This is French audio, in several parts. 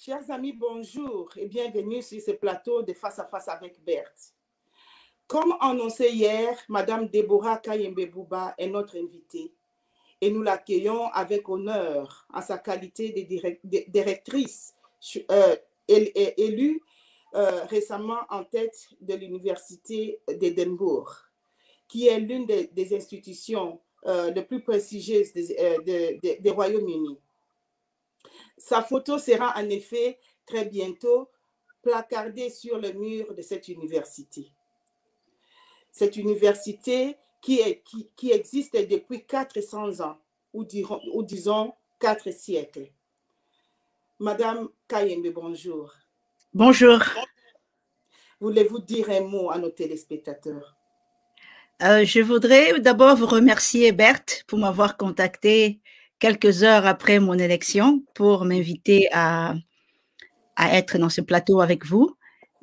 Chers amis, bonjour et bienvenue sur ce plateau de Face à Face avec Berthe. Comme annoncé hier, Madame Deborah Kayembe-Bouba est notre invitée et nous l'accueillons avec honneur en sa qualité de directrice élue récemment en tête de l'Université d'Édimbourg, qui est l'une des institutions les plus prestigieuses des Royaumes-Unis. Sa photo sera en effet très bientôt placardée sur le mur de cette université. Cette université qui existe depuis 400 ans, ou disons 4 siècles. Madame Kayembe, bonjour. Bonjour. Voulez-vous dire un mot à nos téléspectateurs? Je voudrais d'abord vous remercier, Berthe, pour m'avoir contacté quelques heures après mon élection pour m'inviter à être dans ce plateau avec vous.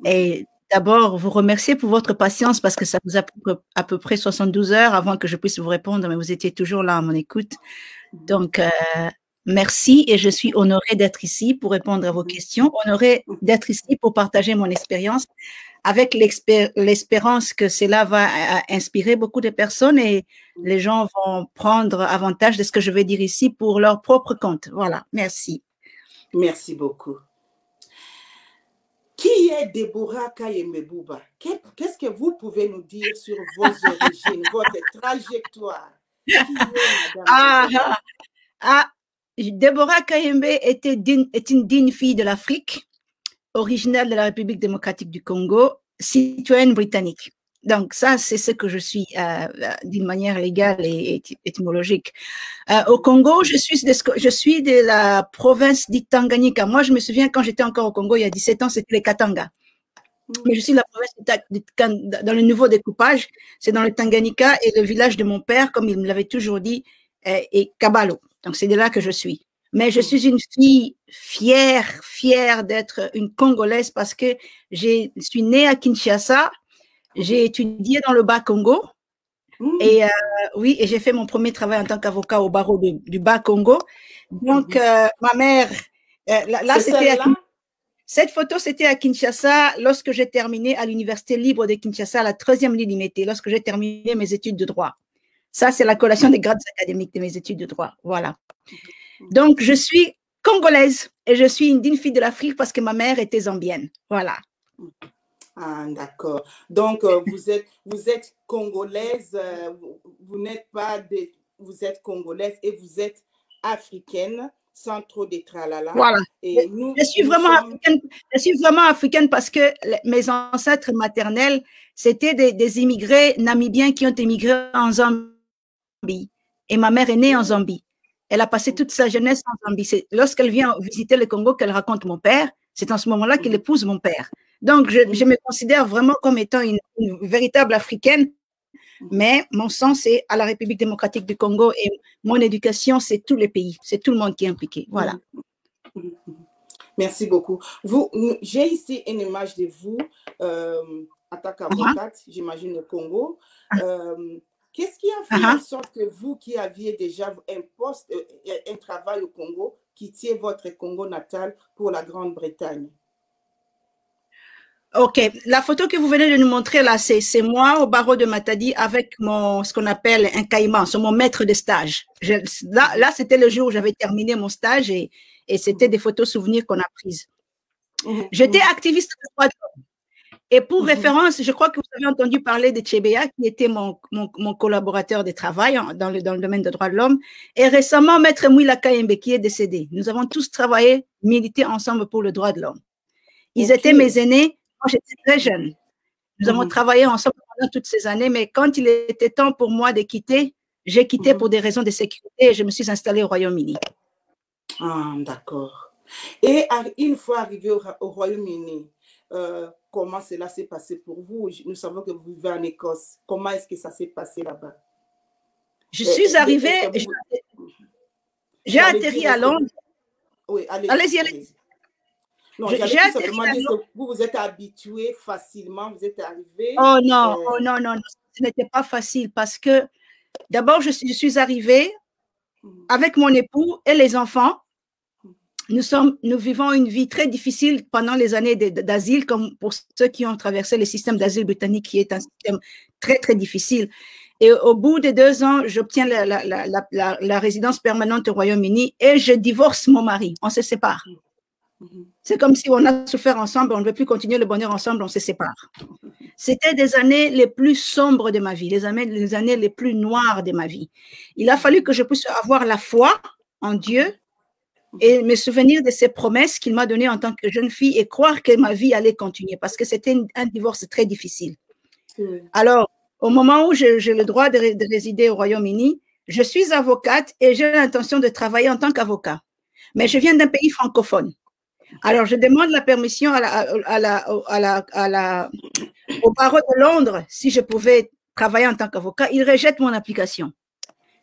Et d'abord, vous remercier pour votre patience parce que ça vous a pris à peu près 72 heures avant que je puisse vous répondre, mais vous étiez toujours là à mon écoute. Donc, merci et je suis honorée d'être ici pour répondre à vos questions, honorée d'être ici pour partager mon expérience avec l'espérance que cela va inspirer beaucoup de personnes et les gens vont prendre avantage de ce que je vais dire ici pour leur propre compte. Voilà, merci. Merci beaucoup. Qui est Deborah Kayembe-Bouba? Qu'est-ce que vous pouvez nous dire sur vos origines, votre trajectoire? Qui est Madame Deborah Kayembe est une digne fille de l'Afrique, originaire de la République démocratique du Congo, citoyenne britannique. Donc ça, c'est ce que je suis d'une manière légale et étymologique. Au Congo, je suis de la province dite Tanganyika. Moi, je me souviens quand j'étais encore au Congo, il y a 17 ans, c'était les Katanga. Mais je suis de la province dans le nouveau découpage, c'est dans le Tanganyika et le village de mon père, comme il me l'avait toujours dit, est Kabalo. Donc c'est de là que je suis. Mais je suis une fille fière d'être une Congolaise parce que je suis née à Kinshasa, j'ai étudié dans le Bas-Congo et oui, et j'ai fait mon premier travail en tant qu'avocat au barreau du Bas-Congo. Donc ma mère, là c'était cette photo, c'était à Kinshasa lorsque j'ai terminé à l'Université libre de Kinshasa, à la 3e ligne Limité, lorsque j'ai terminé mes études de droit. Ça, c'est la collation des grades académiques de mes études de droit. Voilà. Donc, je suis congolaise et je suis une digne fille de l'Afrique parce que ma mère était zambienne. Voilà. Ah, d'accord. Donc, vous êtes congolaise, vous n'êtes pas vous êtes congolaise et vous êtes africaine sans trop de tralala. Voilà. Et je suis vraiment africaine parce que mes ancêtres maternels, c'était des immigrés namibiens qui ont émigré en Zambie. Et ma mère est née en Zambie. Elle a passé toute sa jeunesse en Zambie. C'est lorsqu'elle vient visiter le Congo qu'elle raconte mon père. C'est en ce moment-là qu'elle épouse mon père. Donc, je me considère vraiment comme étant une véritable africaine. Mais mon sang, c'est à la République démocratique du Congo et mon éducation, c'est tous les pays. C'est tout le monde qui est impliqué. Voilà. Merci beaucoup. J'ai ici une image de vous en tant qu'avocate, j'imagine, au Congo. Qu'est-ce qui a fait en sorte que vous qui aviez déjà un poste, un travail au Congo, quittiez votre Congo natal pour la Grande-Bretagne? Ok, la photo que vous venez de nous montrer là, c'est moi au barreau de Matadi avec ce qu'on appelle un caïman, c'est mon maître de stage. Là c'était le jour où j'avais terminé mon stage et c'était des photos souvenirs qu'on a prises. J'étais activiste de droits de l'homme. Et pour référence, je crois que vous avez entendu parler de Tchébéa, qui était mon collaborateur de travail dans le domaine des droits de l'homme. Et récemment, Maître Mouila Kayembe, qui est décédé. Nous avons tous travaillé, milité ensemble pour le droit de l'homme. Ils étaient mes aînés. Moi, j'étais très jeune. Nous avons travaillé ensemble pendant toutes ces années, mais quand il était temps pour moi de quitter, j'ai quitté pour des raisons de sécurité et je me suis installée au Royaume-Uni. Ah, d'accord. Et une fois arrivé au Royaume-Uni, comment cela s'est passé pour vous? Nous savons que vous vivez en Écosse. Comment est-ce que ça s'est passé là-bas? Je suis arrivée, j'ai atterri à Londres. Oui, allez-y. Non, j'allais tout simplement dire que vous êtes habitué facilement, vous êtes arrivé. Oh non, ce n'était pas facile parce que d'abord, je suis arrivée avec mon époux et les enfants nous vivons une vie très difficile pendant les années d'asile, comme pour ceux qui ont traversé le système d'asile britannique, qui est un système très, très difficile. Et au bout de 2 ans, j'obtiens la résidence permanente au Royaume-Uni et je divorce mon mari. On se sépare. C'est comme si on a souffert ensemble, on ne veut plus continuer le bonheur ensemble, on se sépare. C'était des années les plus sombres de ma vie, les années les plus noires de ma vie. Il a fallu que je puisse avoir la foi en Dieu et me souvenir de ses promesses qu'il m'a données en tant que jeune fille et croire que ma vie allait continuer parce que c'était un divorce très difficile. Alors, au moment où j'ai le droit de résider au Royaume-Uni, je suis avocate et j'ai l'intention de travailler en tant qu'avocat. Mais je viens d'un pays francophone. Alors, je demande la permission au barreau de Londres si je pouvais travailler en tant qu'avocat. Ils rejettent mon application.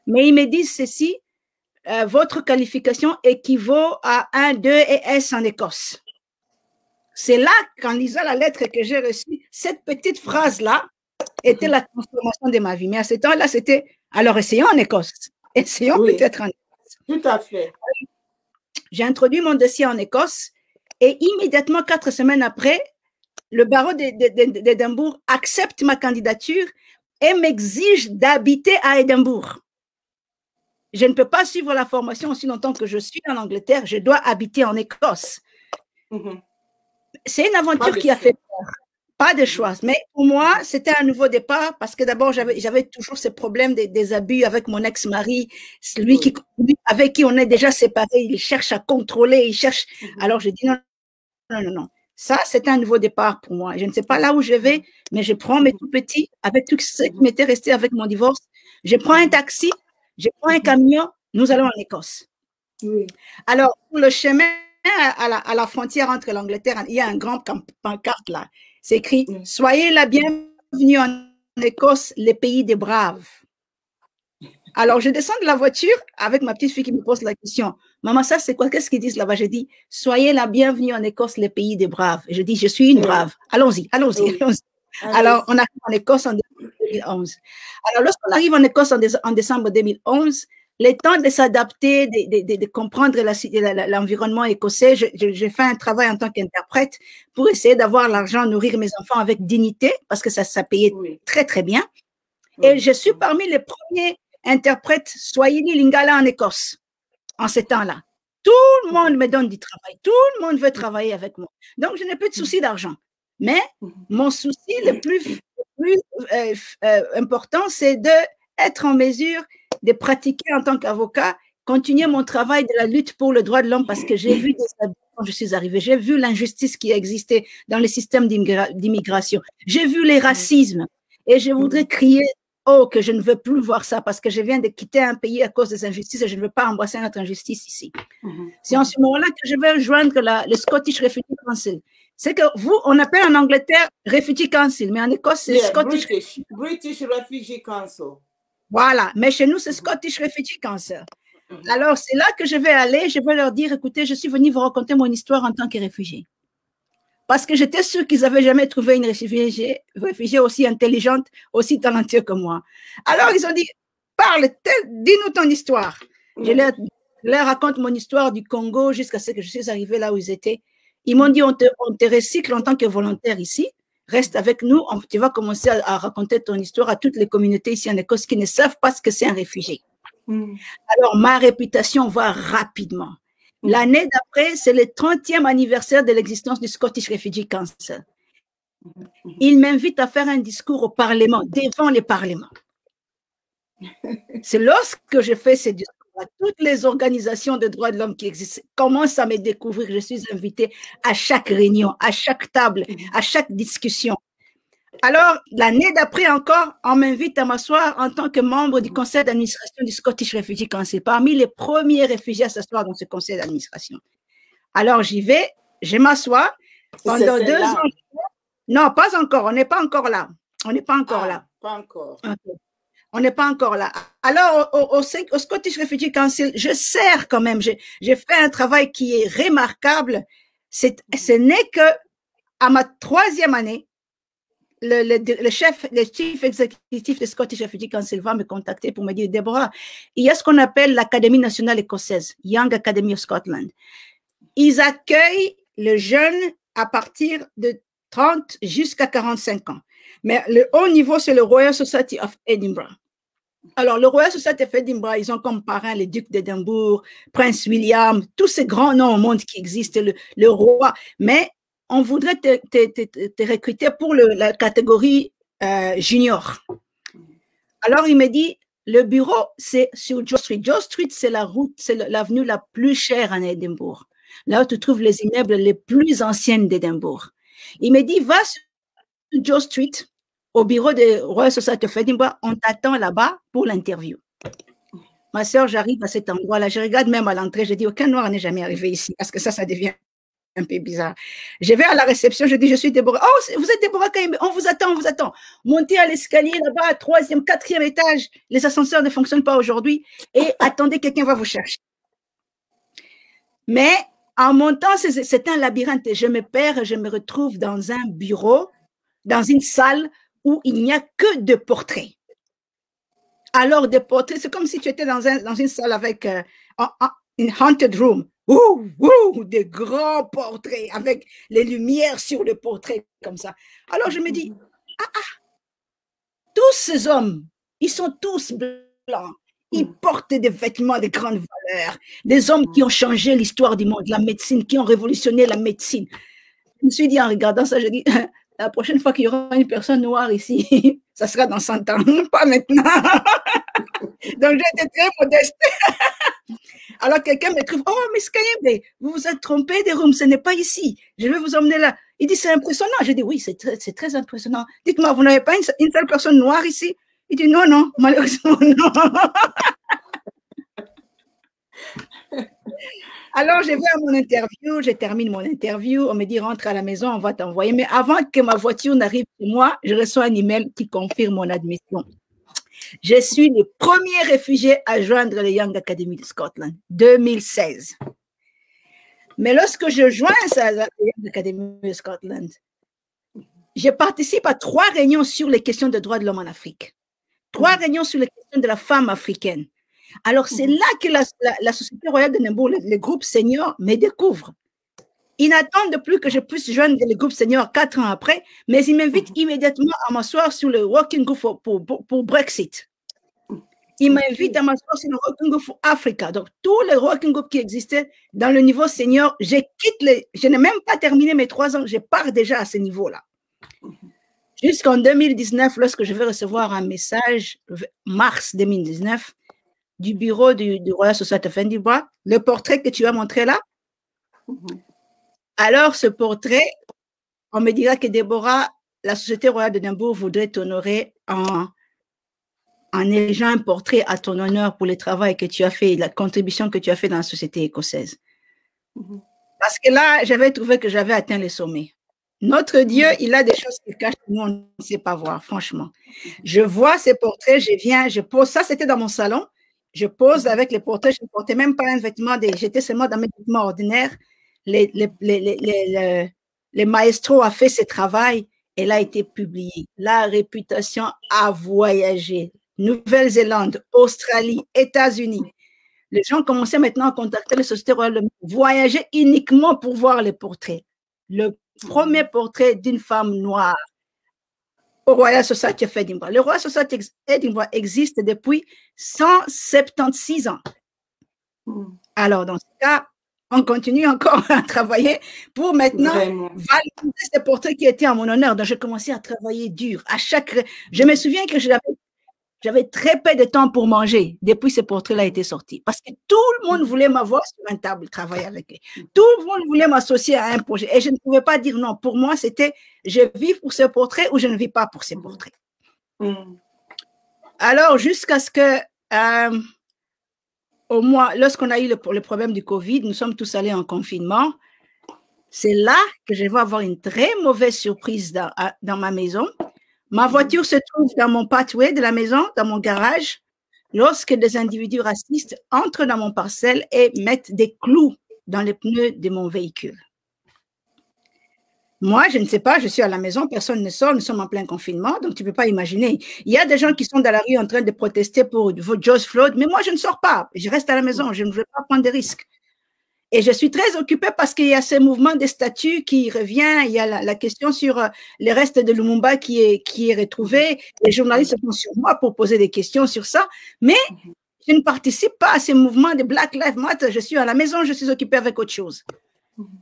Mais ils me disent ceci, votre qualification équivaut à 1, 2 et S en Écosse. C'est là qu'en lisant la lettre que j'ai reçue, cette petite phrase-là était la transformation de ma vie. Mais à ce temps-là, c'était, alors essayons en Écosse. Essayons peut-être en Écosse. Tout à fait. J'ai introduit mon dossier en Écosse et immédiatement, 4 semaines après, le barreau d'Édimbourg accepte ma candidature et m'exige d'habiter à Édimbourg. Je ne peux pas suivre la formation aussi longtemps que je suis en Angleterre, je dois habiter en Écosse. C'est une aventure qui a fait peur. Pas de choix. Mais pour moi, c'était un nouveau départ parce que d'abord, j'avais toujours ce problème des abus avec mon ex-mari, lui avec qui on est déjà séparés, il cherche à contrôler, il cherche. Alors, je dis non. Ça, c'est un nouveau départ pour moi. Je ne sais pas là où je vais, mais je prends mes tout petits, avec tout ce qui m'était resté avec mon divorce. Je prends un taxi, je prends un camion, nous allons en Écosse. Alors, pour le chemin à la frontière entre l'Angleterre, il y a un grand pancarte là. C'est écrit « Soyez la bienvenue en Écosse, les pays des braves ». Alors, je descends de la voiture avec ma petite fille qui me pose la question. « Maman, ça c'est quoi? Qu'est-ce qu'ils disent là-bas ?» Je dis « Soyez la bienvenue en Écosse, les pays des braves ». Et je dis « Je suis une brave. Allons-y, allons-y, allons-y ». Alors, on arrive en Écosse en 2011. Alors, lorsqu'on arrive en Écosse en décembre 2011, le temps de s'adapter, de comprendre l'environnement écossais, j'ai fait un travail en tant qu'interprète pour essayer d'avoir l'argent, nourrir mes enfants avec dignité, parce que ça payait très, très bien. Et je suis parmi les premiers interprètes Swahili Lingala en Écosse, en ces temps-là. Tout le monde me donne du travail, tout le monde veut travailler avec moi. Donc, je n'ai plus de souci d'argent. Mais mon souci le plus important, c'est d'être en mesure de pratiquer en tant qu'avocat, continuer mon travail de la lutte pour le droit de l'homme parce que j'ai vu des abus quand je suis arrivée, j'ai vu l'injustice qui existait dans le système d'immigration, j'ai vu les racismes et je voudrais crier oh que je ne veux plus voir ça parce que je viens de quitter un pays à cause des injustices et je ne veux pas embrasser notre injustice ici. C'est en ce moment-là que je vais rejoindre le Scottish Refugee Council. C'est que vous, on appelle en Angleterre Refugee Council, mais en Écosse, c'est Scottish British Refugee Council. Voilà, mais chez nous, c'est Scottish Refugee Council. Alors, c'est là que je vais aller, je vais leur dire, écoutez, je suis venue vous raconter mon histoire en tant que réfugiée. Parce que j'étais sûre qu'ils n'avaient jamais trouvé une réfugiée aussi intelligente, aussi talentueuse que moi. Alors, ils ont dit, parle, dis-nous ton histoire. Je leur raconte mon histoire du Congo jusqu'à ce que je suis arrivée là où ils étaient. Ils m'ont dit, on te recycle en tant que volontaire ici. Reste avec nous, tu vas commencer à raconter ton histoire à toutes les communautés ici en Écosse qui ne savent pas ce que c'est un réfugié. Alors, ma réputation va rapidement. L'année d'après, c'est le 30e anniversaire de l'existence du Scottish Refugee Council. Il m'invite à faire un discours au Parlement, devant les parlements. C'est lorsque je fais ce discours, toutes les organisations de droits de l'homme qui existent commencent à me découvrir. Je suis invitée à chaque réunion, à chaque table, à chaque discussion. Alors, l'année d'après encore, on m'invite à m'asseoir en tant que membre du conseil d'administration du Scottish Refugee Council, parmi les premiers réfugiés à s'asseoir dans ce conseil d'administration. Alors, j'y vais, je m'assois. Pendant 2 ans. Non, pas encore, on n'est pas encore là. On n'est pas encore là. Pas encore. Okay. On n'est pas encore là. Alors, au Scottish Refugee Council, je sers quand même. J'ai fait un travail qui est remarquable. Ce n'est que à ma 3e année, le chief exécutif du Scottish Refugee Council va me contacter pour me dire, Déborah, il y a ce qu'on appelle l'Académie nationale écossaise, Young Academy of Scotland. Ils accueillent les jeunes à partir de 30 jusqu'à 45 ans. Mais le haut niveau, c'est le Royal Society of Edinburgh. Alors, le Royal Society of Edinburgh, ils ont comme parrain les ducs d'Édimbourg, Prince William, tous ces grands noms au monde qui existent, le roi. Mais on voudrait te recruter pour la catégorie junior. Alors, il me dit, le bureau, c'est sur George Street. George Street, c'est la route, c'est l'avenue la plus chère en Édimbourg. Là où tu trouves les immeubles les plus anciens d'Édimbourg. Il me dit, va sur George Street, au bureau de Royal Society of Edinburgh, on t'attend là-bas pour l'interview. Ma soeur, j'arrive à cet endroit-là, je regarde même à l'entrée, je dis, aucun noir n'est jamais arrivé ici, parce que ça devient un peu bizarre. Je vais à la réception, je dis, je suis Déborah. Oh, vous êtes Déborah Kayembe, on vous attend, on vous attend. Montez à l'escalier là-bas, 3e, 4e étage, les ascenseurs ne fonctionnent pas aujourd'hui, et attendez, quelqu'un va vous chercher. Mais en montant, c'est un labyrinthe, je me perds, je me retrouve dans un bureau, dans une salle où il n'y a que de portraits. Alors, des portraits, c'est comme si tu étais dans une salle avec une haunted room. Des grands portraits avec les lumières sur le portrait comme ça. Alors, je me dis, tous ces hommes, ils sont tous blancs. Ils portent des vêtements de grande valeur. Des hommes qui ont changé l'histoire du monde, la médecine, qui ont révolutionné la médecine. Je me suis dit, en regardant ça, je dis, la prochaine fois qu'il y aura une personne noire ici, ça sera dans 100 ans, pas maintenant. Donc, j'étais très modeste. Alors, quelqu'un me trouve, oh, Miss Kayembe, vous vous êtes trompé des rooms, ce n'est pas ici. Je vais vous emmener là. Il dit, c'est impressionnant. Je dis, oui, c'est très impressionnant. Dites-moi, vous n'avez pas une seule personne noire ici? Il dit, non, non, malheureusement, non. Alors, je vais à mon interview, je termine mon interview, on me dit, rentre à la maison, on va t'envoyer. Mais avant que ma voiture n'arrive chez moi, je reçois un email qui confirme mon admission. Je suis le premier réfugié à joindre le Young Academy de Scotland, 2016. Mais lorsque je joins la Young Academy de Scotland, je participe à 3 réunions sur les questions de droits de l'homme en Afrique, 3 réunions sur les questions de la femme africaine. Alors, c'est là que la Société royale d'Édimbourg, le groupe senior, me découvre. Ils n'attendent plus que je puisse joindre le groupe senior 4 ans après, mais ils m'invitent immédiatement à m'asseoir sur le Working Group pour Brexit. Ils m'invitent à m'asseoir sur le Working Group for Africa. Donc, tous les Working Groups qui existaient dans le niveau senior, je n'ai même pas terminé mes 3 ans, je pars déjà à ce niveau-là. Jusqu'en 2019, lorsque je vais recevoir un message, mars 2019, du bureau du Royal Society of Edinburgh, le portrait que tu as montré là. Alors, ce portrait, on me dira que Déborah, la Société royale d'Édimbourg voudrait t'honorer en élegeant un portrait à ton honneur pour le travail que tu as fait, la contribution que tu as fait dans la société écossaise. Parce que là, j'avais trouvé que j'avais atteint le sommet. Notre Dieu, il a des choses qu'il cache que nous, on ne sait pas voir, franchement. Je vois ces portraits, je viens, je pose, ça c'était dans mon salon, je pose avec les portraits, je ne portais même pas un vêtement, j'étais seulement dans mes vêtements ordinaires. Les maestros a fait ce travail, elle a été publiée. La réputation a voyagé. Nouvelle-Zélande, Australie, États-Unis. Les gens commençaient maintenant à contacter les sociétés royales, voyager uniquement pour voir les portraits. Le premier portrait d'une femme noire au Royal Society of Edinburgh. Le Royal Society of Edinburgh existe depuis 176 ans. Alors, dans ce cas, on continue encore à travailler pour maintenant valider ces portraits qui étaient en mon honneur. Donc, j'ai commencé à travailler dur. Je me souviens que j'avais très peu de temps pour manger depuis ce portrait-là a été sorti. Parce que tout le monde voulait m'avoir sur une table, travailler avec eux. Tout le monde voulait m'associer à un projet. Et je ne pouvais pas dire non. Pour moi, c'était je vis pour ce portrait ou je ne vis pas pour ce portrait. Alors, jusqu'à ce que, au mois, lorsqu'on a eu le problème du Covid, nous sommes tous allés en confinement. C'est là que je vais avoir une très mauvaise surprise dans ma maison. Ma voiture se trouve dans mon pathway de la maison, dans mon garage, lorsque des individus racistes entrent dans mon parcelle et mettent des clous dans les pneus de mon véhicule. Moi, je ne sais pas, je suis à la maison, personne ne sort, nous sommes en plein confinement, donc tu ne peux pas imaginer. Il y a des gens qui sont dans la rue en train de protester pour George Floyd, mais moi, je ne sors pas, je reste à la maison, je ne veux pas prendre de risques. Et je suis très occupée parce qu'il y a ce mouvement des statuts qui revient. Il y a la question sur les restes de Lumumba qui est retrouvé. Les journalistes sont sur moi pour poser des questions sur ça. Mais je ne participe pas à ces mouvements de Black Lives Matter. Je suis à la maison, je suis occupée avec autre chose.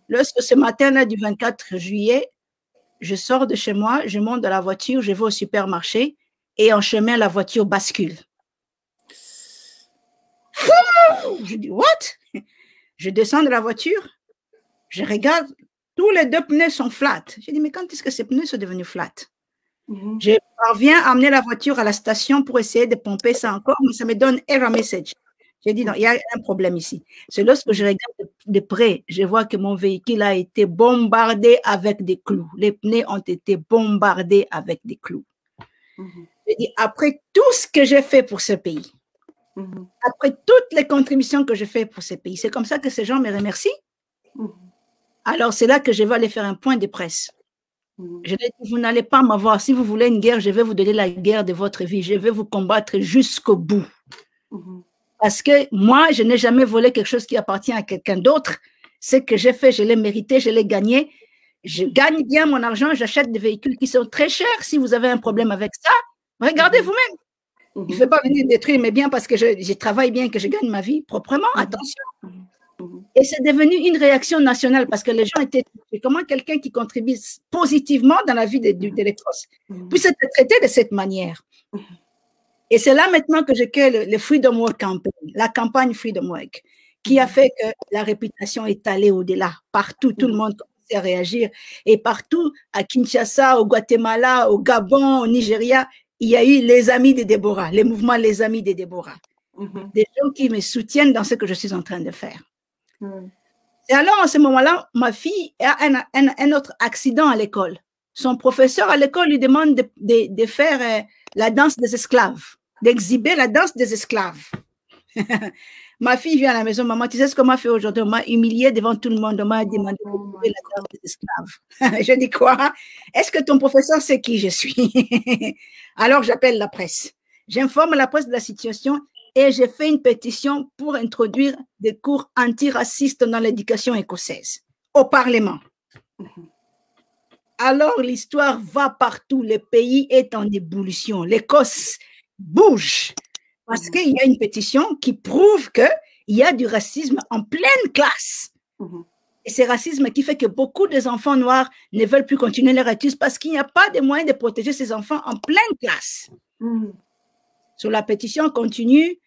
Lorsque ce matin-là du 24 juillet, je sors de chez moi, je monte dans la voiture, je vais au supermarché et en chemin, la voiture bascule. Je dis, what? Je descends de la voiture, je regarde, tous les deux pneus sont flats. Je dis, mais quand est-ce que ces pneus sont devenus flats? Je parviens à amener la voiture à la station pour essayer de pomper ça encore, mais ça me donne error message. J'ai dit, non, il y a un problème ici. C'est lorsque je regarde de près, je vois que mon véhicule a été bombardé avec des clous. Les pneus ont été bombardés avec des clous. Je dis, après tout ce que j'ai fait pour ce pays, après toutes les contributions que je fais pour ce pays, c'est comme ça que ces gens me remercient. Alors, c'est là que je vais aller faire un point de presse. Je dis, vous n'allez pas m'avoir. Si vous voulez une guerre, je vais vous donner la guerre de votre vie. Je vais vous combattre jusqu'au bout. Parce que moi, je n'ai jamais volé quelque chose qui appartient à quelqu'un d'autre. Ce que j'ai fait, je l'ai mérité, je l'ai gagné. Je gagne bien mon argent, j'achète des véhicules qui sont très chers. Si vous avez un problème avec ça, regardez vous-même. Il ne faut pas venir détruire mes biens parce que je travaille bien, que je gagne ma vie proprement. Attention. Et c'est devenu une réaction nationale parce que les gens étaient... Comment quelqu'un qui contribue positivement dans la vie de l'Écosse puisse être traité de cette manière. Et c'est là maintenant que je crée le Freedom Work Campaign, la campagne Freedom Work, qui a fait que la réputation est allée au-delà. Partout, tout le monde commençait à réagir. Et partout, à Kinshasa, au Guatemala, au Gabon, au Nigeria, il y a eu les amis de Déborah, les mouvements Les Amis de Déborah. Des gens qui me soutiennent dans ce que je suis en train de faire. Et alors, à ce moment-là, ma fille a un autre accident à l'école. Son professeur à l'école lui demande de faire la danse des esclaves, d'exhiber la danse des esclaves. Ma fille vient à la maison, maman, tu sais ce qu'on m'a fait aujourd'hui? On m'a humiliée devant tout le monde, on m'a demandé d'exhiber la danse des esclaves. Je dis quoi? Est-ce que ton professeur sait qui je suis? Alors j'appelle la presse. J'informe la presse de la situation et j'ai fait une pétition pour introduire des cours antiracistes dans l'éducation écossaise au Parlement. Alors l'histoire va partout, le pays est en ébullition, l'Écosse bouge parce qu'il y a une pétition qui prouve qu'il y a du racisme en pleine classe. Et c'est racisme qui fait que beaucoup des enfants noirs ne veulent plus continuer leur études parce qu'il n'y a pas de moyens de protéger ces enfants en pleine classe. Sur la pétition continue,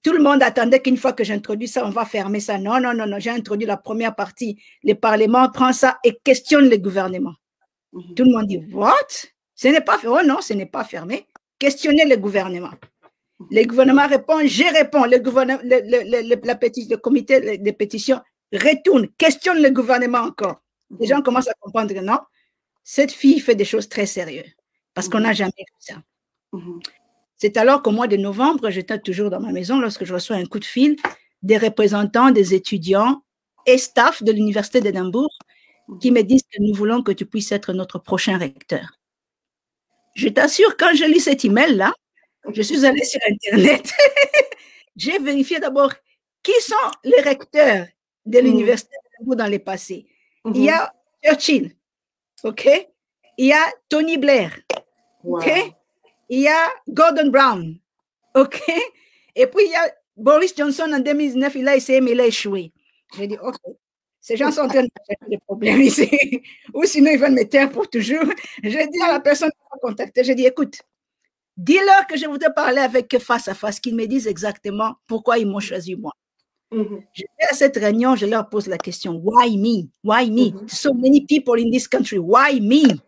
tout le monde attendait qu'une fois que j'introduis ça, on va fermer ça. Non, non, non, non. J'ai introduit la première partie. Le Parlement prend ça et questionne le gouvernement. Tout le monde dit, what? Ce n'est pas fermé. Oh non, ce n'est pas fermé. Questionnez le gouvernement. Le gouvernement répond, je réponds. Le comité de pétition retourne, questionne le gouvernement encore. Les gens commencent à comprendre que non, cette fille fait des choses très sérieuses parce qu'on n'a jamais vu ça. C'est alors qu'au mois de novembre, j'étais toujours dans ma maison lorsque je reçois un coup de fil des représentants des étudiants et staff de l'Université d'Édimbourg qui me disent que nous voulons que tu puisses être notre prochain recteur. Je t'assure, quand je lis cet email-là, je suis allée sur Internet. J'ai vérifié d'abord qui sont les recteurs de l'Université d'Édimbourg dans le passé. Il y a Churchill, OK? Il y a Tony Blair, OK? Il y a Gordon Brown, OK? Et puis, il y a Boris Johnson en 2019, il a essayé, mais il a échoué. J'ai dit, OK, ces gens sont en train de chercher des problèmes ici. Ou sinon, ils veulent me taire pour toujours. J'ai dit à la personne qui m'a contacté, j'ai dit, écoute, dis-leur que je voudrais parler avec eux face à face, qu'ils me disent exactement pourquoi ils m'ont choisi moi. Je vais à cette réunion, je leur pose la question, why me? Why me? So many people in this country, why me?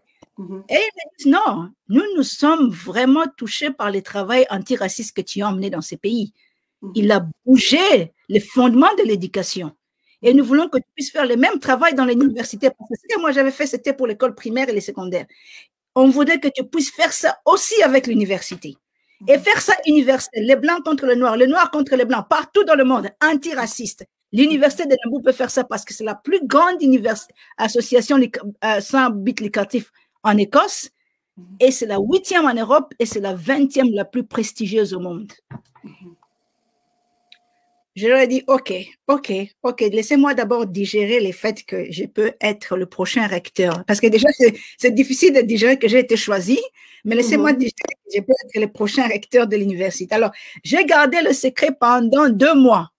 Et ils me disent, non, nous sommes vraiment touchés par le travail antiraciste que tu as emmené dans ces pays. Il a bougé les fondements de l'éducation. Et nous voulons que tu puisses faire le même travail dans l'université. Parce que ce que moi j'avais fait, c'était pour l'école primaire et les secondaires. On voudrait que tu puisses faire ça aussi avec l'université. Et faire ça universel, les blancs contre les noirs contre les blancs, partout dans le monde, antiraciste. L'université d'Édimbourg peut faire ça parce que c'est la plus grande association sans but lucratif en Écosse, et c'est la 8e en Europe, et c'est la 20e la plus prestigieuse au monde. Je leur ai dit, OK, laissez-moi d'abord digérer le fait que je peux être le prochain recteur. Parce que déjà, c'est difficile de digérer que j'ai été choisi, mais laissez-moi digérer que je peux être le prochain recteur de l'université. Alors, j'ai gardé le secret pendant 2 mois,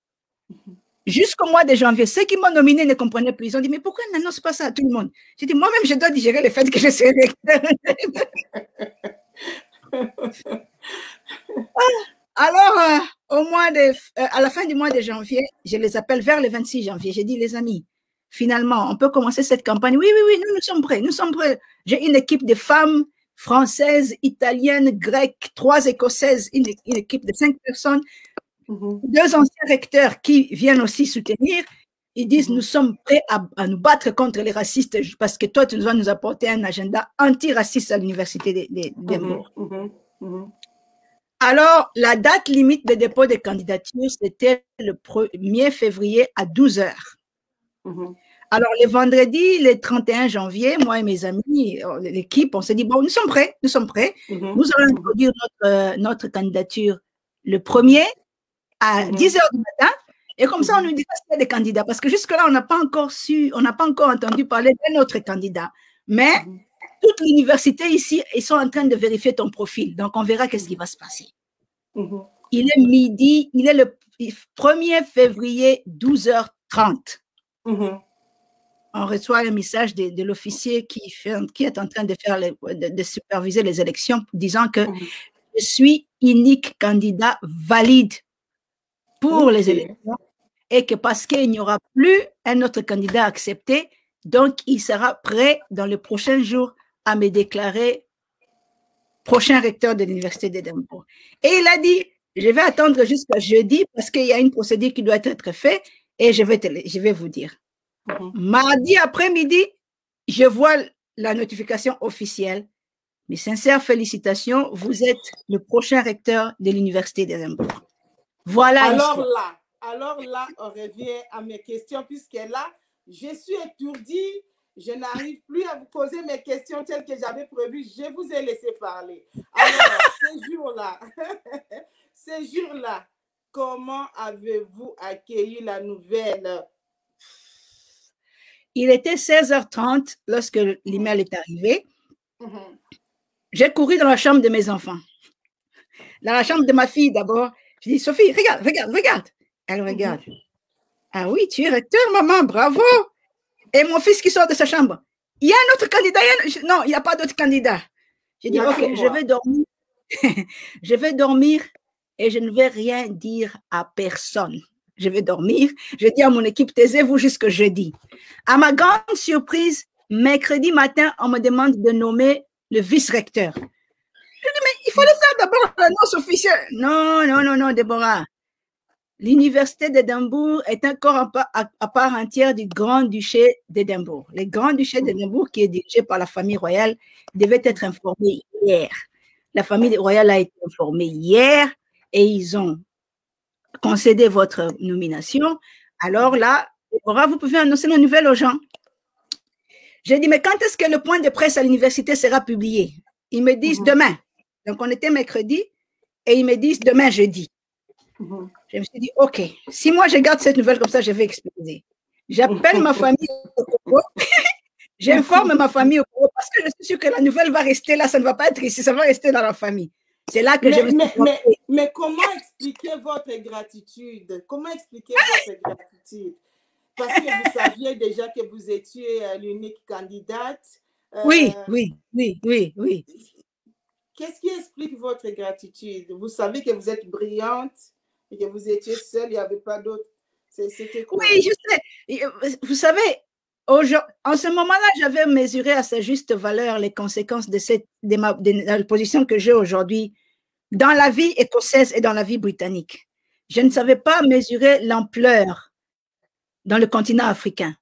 jusqu'au mois de janvier. Ceux qui m'ont nominé ne comprenaient plus. Ils ont dit, mais pourquoi on n'annonce pas ça à tout le monde? J'ai dit, moi-même, je dois digérer le fait que je serai recteur. Alors, à la fin du mois de janvier, je les appelle vers le 26 janvier. J'ai dit, les amis, finalement, on peut commencer cette campagne. Oui, nous sommes prêts, nous sommes prêts. J'ai une équipe de femmes françaises, italiennes, grecques, 3 écossaises, une équipe de 5 personnes, 2 anciens recteurs qui viennent aussi soutenir. Ils disent, nous sommes prêts à nous battre contre les racistes parce que toi, tu dois nous apporter un agenda antiraciste à l'université d'Édimbourg. Alors, la date limite de dépôt de candidature, c'était le 1er février à 12 heures. Alors, le vendredi, le 31 janvier, moi et mes amis, l'équipe, on s'est dit, bon, nous sommes prêts. Nous allons introduire notre candidature le 1er à 10 heures du matin. Et comme ça, on nous dira s'il y a des candidats. Parce que jusque-là, on n'a pas encore entendu parler d'un autre candidat. Mais toute l'université ici, ils sont en train de vérifier ton profil. Donc, on verra qu'est-ce qui va se passer. Il est midi, il est le 1er février, 12h30. On reçoit un message de l'officier qui est en train de superviser les élections, disant que je suis unique candidat valide pour les élections et que parce qu'il n'y aura plus un autre candidat accepté, donc il sera prêt dans les prochains jours à me déclarer prochain recteur de l'Université d'Édimbourg. Et il a dit, je vais attendre jusqu'à jeudi parce qu'il y a une procédure qui doit être faite et je vais vous dire. Mardi après-midi, je vois la notification officielle. Mes sincères félicitations, vous êtes le prochain recteur de l'Université d'Édimbourg. Voilà. Alors là, on revient à mes questions puisque là, je suis étourdie. Je n'arrive plus à vous poser mes questions telles que j'avais prévu. Je vous ai laissé parler. Alors, ces jours-là, comment avez-vous accueilli la nouvelle? Il était 16h30 lorsque l'email est arrivé. J'ai couru dans la chambre de mes enfants. Dans la chambre de ma fille d'abord. Je dis, Sophie, regarde. Elle regarde. Ah oui, tu es recteur, maman, bravo. Et mon fils qui sort de sa chambre. Il y a un autre candidat? Non, il n'y a pas d'autre candidat. J'ai dit, OK, je vais dormir. Je vais dormir et je ne vais rien dire à personne. Je vais dormir. Je dis à mon équipe, taisez-vous jusqu'au jeudi. À ma grande surprise, mercredi matin, on me demande de nommer le vice-recteur. Je dis, mais il fallait faire d'abord l'annonce officielle. Non, Déborah. L'université d'Édimbourg est encore à part entière du Grand-Duché d'Édimbourg. Le Grand-Duché d'Édimbourg, qui est dirigé par la famille royale, devait être informé hier. La famille royale a été informée hier et ils ont concédé votre nomination. Alors là, Déborah, vous pouvez annoncer la nouvelle aux gens. J'ai dit, mais quand est-ce que le point de presse à l'université sera publié? Ils me disent demain. Donc, on était mercredi et ils me disent demain, jeudi. Je me suis dit, OK, si moi je garde cette nouvelle comme ça, je vais exploser. J'appelle ma famille au Congo, j'informe ma famille au Congo parce que je suis sûre que la nouvelle va rester là, ça ne va pas être ici, ça va rester dans la famille. C'est là que mais comment expliquer votre gratitude? Comment expliquer votre gratitude? Parce que vous saviez déjà que vous étiez l'unique candidate. Oui. Qu'est-ce qui explique votre gratitude? Vous savez que vous êtes brillante et que vous étiez seule, il n'y avait pas d'autre. C'était quoi? Oui, je sais. Vous savez, en ce moment-là, j'avais mesuré à sa juste valeur les conséquences de la position que j'ai aujourd'hui dans la vie écossaise et dans la vie britannique. Je ne savais pas mesurer l'ampleur dans le continent africain.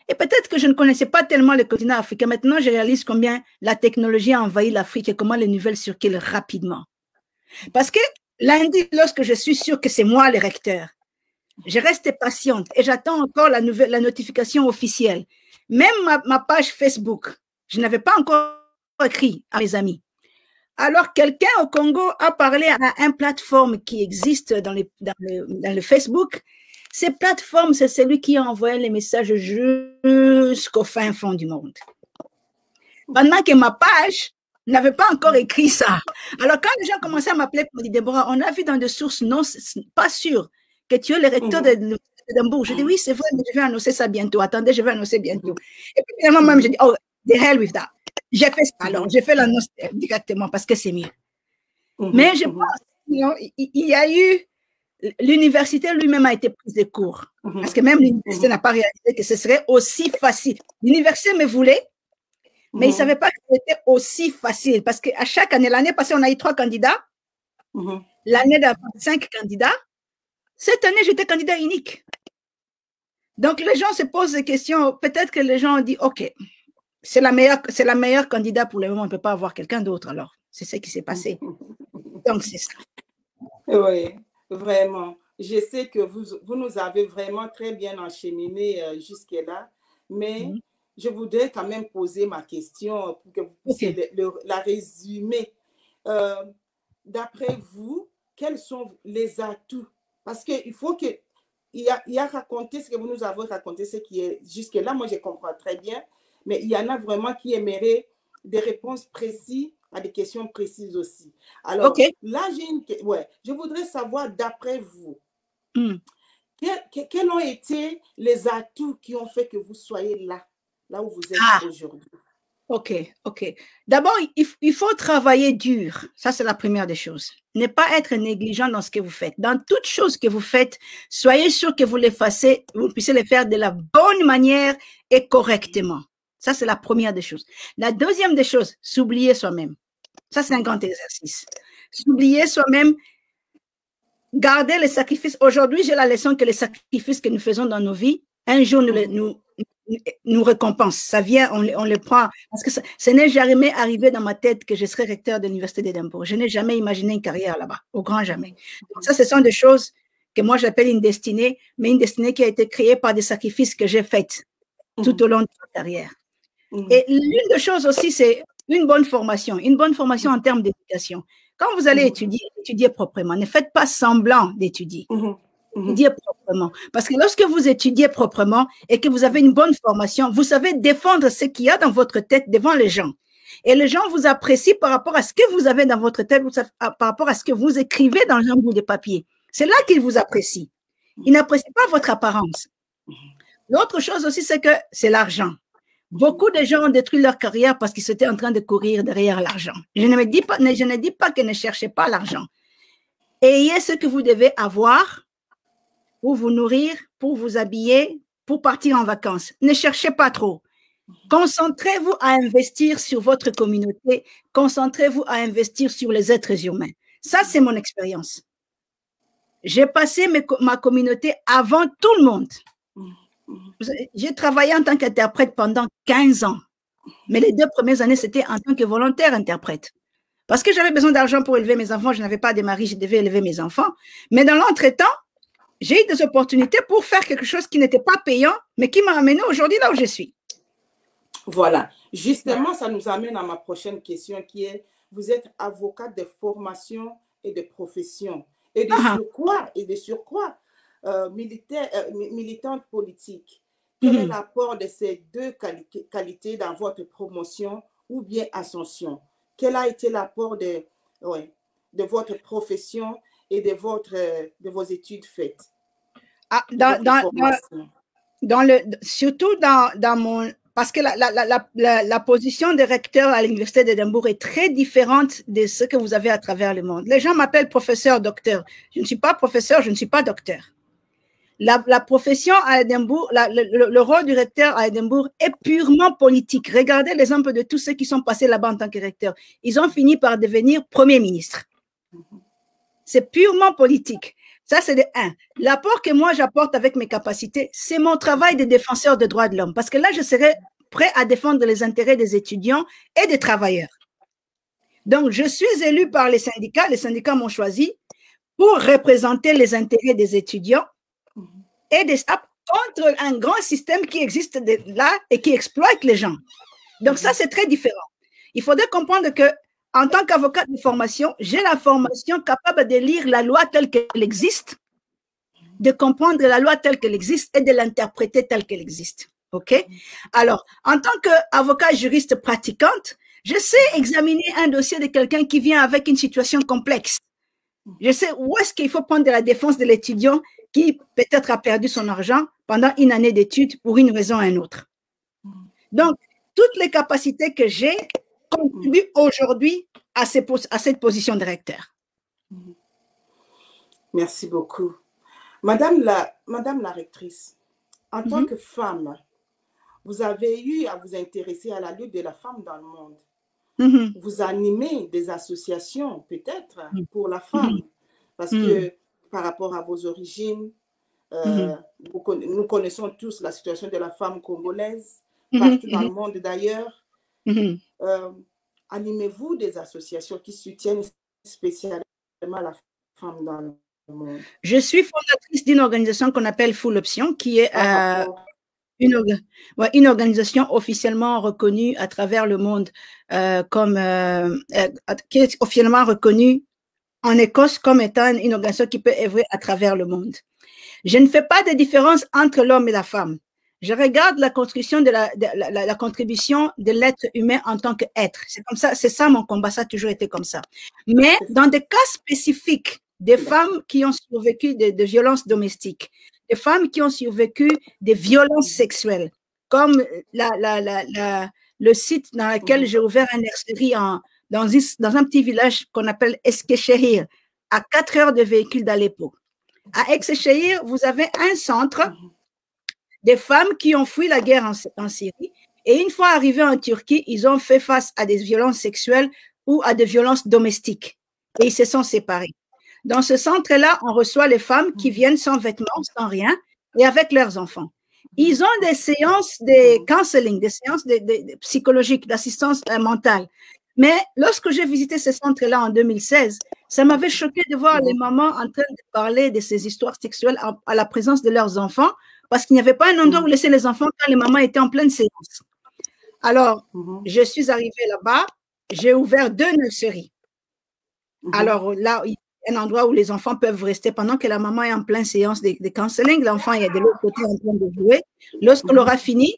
Et peut-être que je ne connaissais pas tellement le continent africain. Maintenant, je réalise combien la technologie a envahi l'Afrique et comment les nouvelles circulent rapidement. Parce que lundi, lorsque je suis sûre que c'est moi le recteur, je reste patiente et j'attends encore la notification officielle. Même ma page Facebook, je n'avais pas encore écrit à mes amis. Alors, quelqu'un au Congo a parlé à une plateforme qui existe dans le Facebook. Ces plateformes, c'est celui qui envoie les messages jusqu'au fin fond du monde. Pendant que ma page n'avait pas encore écrit ça. Alors, quand les gens commençaient à m'appeler pour me dire, Déborah, on a vu dans des sources non, pas sûres que tu es le recteur d'Edimbourg. Je dis, oui, c'est vrai, mais je vais annoncer ça bientôt. Attendez, je vais annoncer bientôt. Et puis, finalement, même, je dis, oh, the hell with that. J'ai fait ça. Alors, j'ai fait l'annonce directement parce que c'est mieux. Mais je pense qu'il y a eu, l'université lui-même a été prise de court. Parce que même l'université n'a pas réalisé que ce serait aussi facile. L'université me voulait, mais ils ne savaient pas que c'était aussi facile. Parce qu'à chaque année, l'année passée, on a eu 3 candidats. L'année d'après, 5 candidats. Cette année, j'étais candidat unique. Donc, les gens se posent des questions. Peut-être que les gens ont dit, OK, c'est la meilleure candidat pour le moment. On ne peut pas avoir quelqu'un d'autre. Alors, c'est ce qui s'est passé. Donc, c'est ça. Oui, vraiment. Je sais que vous nous avez vraiment très bien encheminé jusque-là, mais je voudrais quand même poser ma question pour que vous puissiez la résumer. D'après vous, quels sont les atouts? Parce qu'il faut que il y a raconté ce que vous nous avez raconté, ce qui est jusque-là, moi je comprends très bien, mais il y en a vraiment qui aimeraient des réponses précises à des questions précises aussi. Alors, là, je voudrais savoir, d'après vous, quels ont été les atouts qui ont fait que vous soyez là où vous êtes aujourd'hui? OK. D'abord, il faut travailler dur. Ça, c'est la première des choses. Ne pas être négligent dans ce que vous faites. Dans toutes choses que vous faites, soyez sûr que vous puissiez les faire de la bonne manière et correctement. Ça, c'est la première des choses. La deuxième des choses, s'oublier soi-même. Ça, c'est un grand exercice. S'oublier soi-même, garder les sacrifices. Aujourd'hui, j'ai la leçon que les sacrifices que nous faisons dans nos vies, un jour, nous récompense. Ça vient, on le prend. Parce que ça n'est jamais arrivé dans ma tête que je serais recteur de l'Université d'Édimbourg. Je n'ai jamais imaginé une carrière là-bas, au grand jamais. Donc ça, ce sont des choses que moi, j'appelle une destinée, mais une destinée qui a été créée par des sacrifices que j'ai faits tout au long de ma carrière. Et l'une des choses aussi, c'est une bonne formation en termes d'éducation. Quand vous allez étudier proprement. Ne faites pas semblant d'étudier. Étudiez proprement. Parce que lorsque vous étudiez proprement et que vous avez une bonne formation, vous savez défendre ce qu'il y a dans votre tête devant les gens. Et les gens vous apprécient par rapport à ce que vous avez dans votre tête, par rapport à ce que vous écrivez dans un bout de papier. C'est là qu'ils vous apprécient. Ils n'apprécient pas votre apparence. L'autre chose aussi, c'est que c'est l'argent. Beaucoup de gens ont détruit leur carrière parce qu'ils étaient en train de courir derrière l'argent. Je ne dis pas que ne cherchez pas l'argent. Ayez ce que vous devez avoir pour vous nourrir, pour vous habiller, pour partir en vacances. Ne cherchez pas trop. Concentrez-vous à investir sur votre communauté. Concentrez-vous à investir sur les êtres humains. Ça, c'est mon expérience. J'ai passé ma communauté avant tout le monde. J'ai travaillé en tant qu'interprète pendant 15 ans. Mais les 2 premières années, c'était en tant que volontaire interprète. Parce que j'avais besoin d'argent pour élever mes enfants. Je n'avais pas de mari, je devais élever mes enfants. Mais dans l'entretemps, j'ai eu des opportunités pour faire quelque chose qui n'était pas payant, mais qui m'a amené aujourd'hui là où je suis. Voilà. Justement, ça nous amène à ma prochaine question qui est, vous êtes avocate de formation et de profession. Et de surcroît, militante politique. Quel est l'apport de ces 2 qualités dans votre promotion ou bien ascension? Quel a été l'apport de votre profession et de vos études faites? Surtout dans mon... Parce que la position de recteur à l'Université d'Édimbourg est très différente de ce que vous avez à travers le monde. Les gens m'appellent professeur, docteur. Je ne suis pas professeur, je ne suis pas docteur. La profession à Édimbourg, le rôle du recteur à Édimbourg est purement politique. Regardez l'exemple de tous ceux qui sont passés là-bas en tant que recteur. Ils ont fini par devenir Premier ministre. C'est purement politique. Ça, c'est de 1. L'apport que moi, j'apporte avec mes capacités, c'est mon travail de défenseur des droits de l'homme. Parce que là, je serai prêt à défendre les intérêts des étudiants et des travailleurs. Donc, je suis élu par les syndicats m'ont choisi pour représenter les intérêts des étudiants et des staffs contre un grand système qui existe là et qui exploite les gens. Donc, ça, c'est très différent. Il faudrait comprendre que en tant qu'avocate de formation, j'ai la formation capable de lire la loi telle qu'elle existe, de comprendre la loi telle qu'elle existe et de l'interpréter telle qu'elle existe. OK? Alors, en tant qu'avocat juriste pratiquante, je sais examiner un dossier de quelqu'un qui vient avec une situation complexe. Je sais où est-ce qu'il faut prendre de la défense de l'étudiant qui peut-être a perdu son argent pendant une année d'études pour une raison ou une autre. Donc, toutes les capacités que j'ai contribuent aujourd'hui à cette position de recteur. Merci beaucoup. Madame la rectrice, en tant que femme, vous avez eu à vous intéresser à la lutte de la femme dans le monde. Vous animez des associations, peut-être, pour la femme, parce que par rapport à vos origines, nous connaissons tous la situation de la femme congolaise, partout dans le monde d'ailleurs. Animez-vous des associations qui soutiennent spécialement la femme dans le monde? Je suis fondatrice d'une organisation qu'on appelle Full Option, qui est une organisation officiellement reconnue à travers le monde, qui est officiellement reconnue en Écosse comme étant une organisation qui peut œuvrer à travers le monde. Je ne fais pas de différence entre l'homme et la femme. Je regarde la construction de la contribution de l'être humain en tant qu'être. C'est comme ça, c'est ça mon combat, ça a toujours été comme ça. Mais dans des cas spécifiques, des femmes qui ont survécu de violences domestiques, des femmes qui ont survécu des violences sexuelles, comme le site dans lequel j'ai ouvert un nurserie dans un petit village qu'on appelle Eskeshehir, à 4 heures de véhicule d'Aleppo. À Eskeshehir, vous avez un centre des femmes qui ont fui la guerre en Syrie, et une fois arrivées en Turquie, ils ont fait face à des violences sexuelles ou à des violences domestiques, et ils se sont séparés. Dans ce centre-là, on reçoit les femmes qui viennent sans vêtements, sans rien, et avec leurs enfants. Ils ont des séances de counseling, des séances psychologiques, d'assistance mentale. Mais lorsque j'ai visité ce centre-là en 2016, ça m'avait choqué de voir les mamans en train de parler de ces histoires sexuelles à la présence de leurs enfants, parce qu'il n'y avait pas un endroit où laisser les enfants quand les mamans étaient en pleine séance. Alors, je suis arrivée là-bas, j'ai ouvert 2 nurseries. Alors là, un endroit où les enfants peuvent rester pendant que la maman est en pleine séance de counseling, l'enfant est de l'autre côté en train de jouer. Lorsqu'elle aura fini,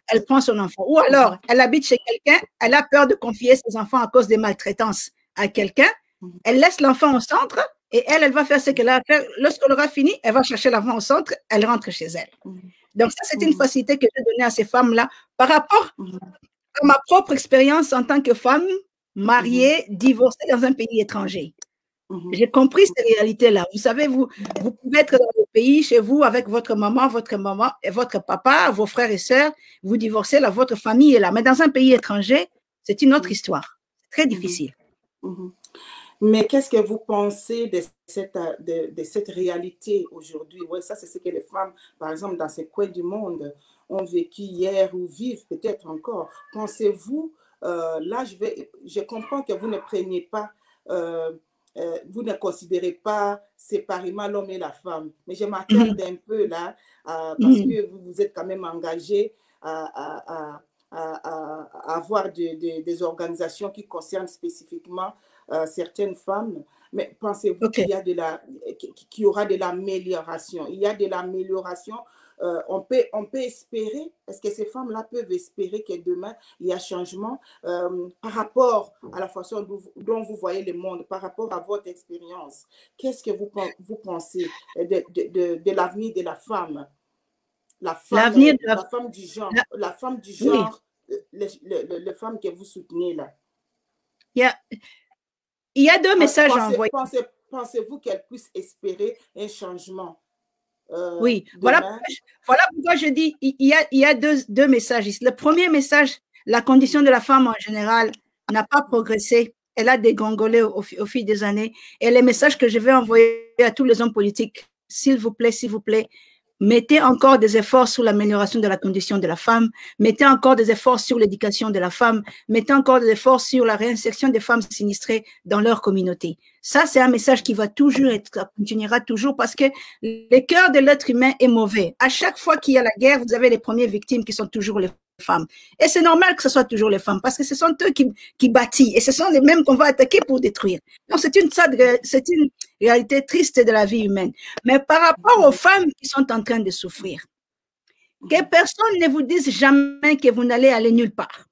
elle prend son enfant. Ou alors, elle habite chez quelqu'un, elle a peur de confier ses enfants à cause des maltraitances à quelqu'un, elle laisse l'enfant au centre et elle va faire ce qu'elle a à faire. Lorsqu'elle aura fini, elle va chercher l'enfant au centre, elle rentre chez elle. Donc ça, c'est une facilité que j'ai donnée à ces femmes-là par rapport à ma propre expérience en tant que femme mariée, divorcée dans un pays étranger. J'ai compris cette réalité-là. Vous savez, vous pouvez être dans le pays, chez vous, avec votre maman et votre papa, vos frères et sœurs, vous divorcez, là, votre famille est là. Mais dans un pays étranger, c'est une autre histoire. C'est très difficile. Mais qu'est-ce que vous pensez de cette réalité aujourd'hui? Ouais, ça, c'est ce que les femmes, par exemple, dans ces coins du monde, ont vécu hier ou vivent peut-être encore. Pensez-vous, là, je comprends que vous ne preniez pas... vous ne considérez pas séparément l'homme et la femme. Mais je m'attarde un peu là, parce que vous êtes quand même engagé à avoir des organisations qui concernent spécifiquement certaines femmes. Mais pensez-vous qu'il y aura de l'amélioration? Il y a de l'amélioration. On peut espérer, est-ce que ces femmes-là peuvent espérer que demain, il y a changement par rapport à la façon dont vous voyez le monde, par rapport à votre expérience? Qu'est-ce que vous pensez de l'avenir de la femme? La femme du genre, les femmes que vous soutenez là. Il y a 2 messages à envoyer. Pensez-vous qu'elles puissent espérer un changement? Oui, voilà pourquoi je dis il y a deux messages ici. Le premier message, la condition de la femme en général n'a pas progressé. Elle a dégringolé au fil des années. Et les messages que je vais envoyer à tous les hommes politiques, s'il vous plaît, mettez encore des efforts sur l'amélioration de la condition de la femme, mettez encore des efforts sur l'éducation de la femme, mettez encore des efforts sur la réinsertion des femmes sinistrées dans leur communauté. Ça, c'est un message qui va toujours continuera toujours parce que le cœur de l'être humain est mauvais. À chaque fois qu'il y a la guerre, vous avez les premières victimes qui sont toujours les femmes. Et c'est normal que ce soit toujours les femmes, parce que ce sont eux qui bâtissent, et ce sont les mêmes qu'on va attaquer pour détruire. Donc, c'est une réalité triste de la vie humaine. Mais par rapport aux femmes qui sont en train de souffrir, que personne ne vous dise jamais que vous n'allez aller nulle part.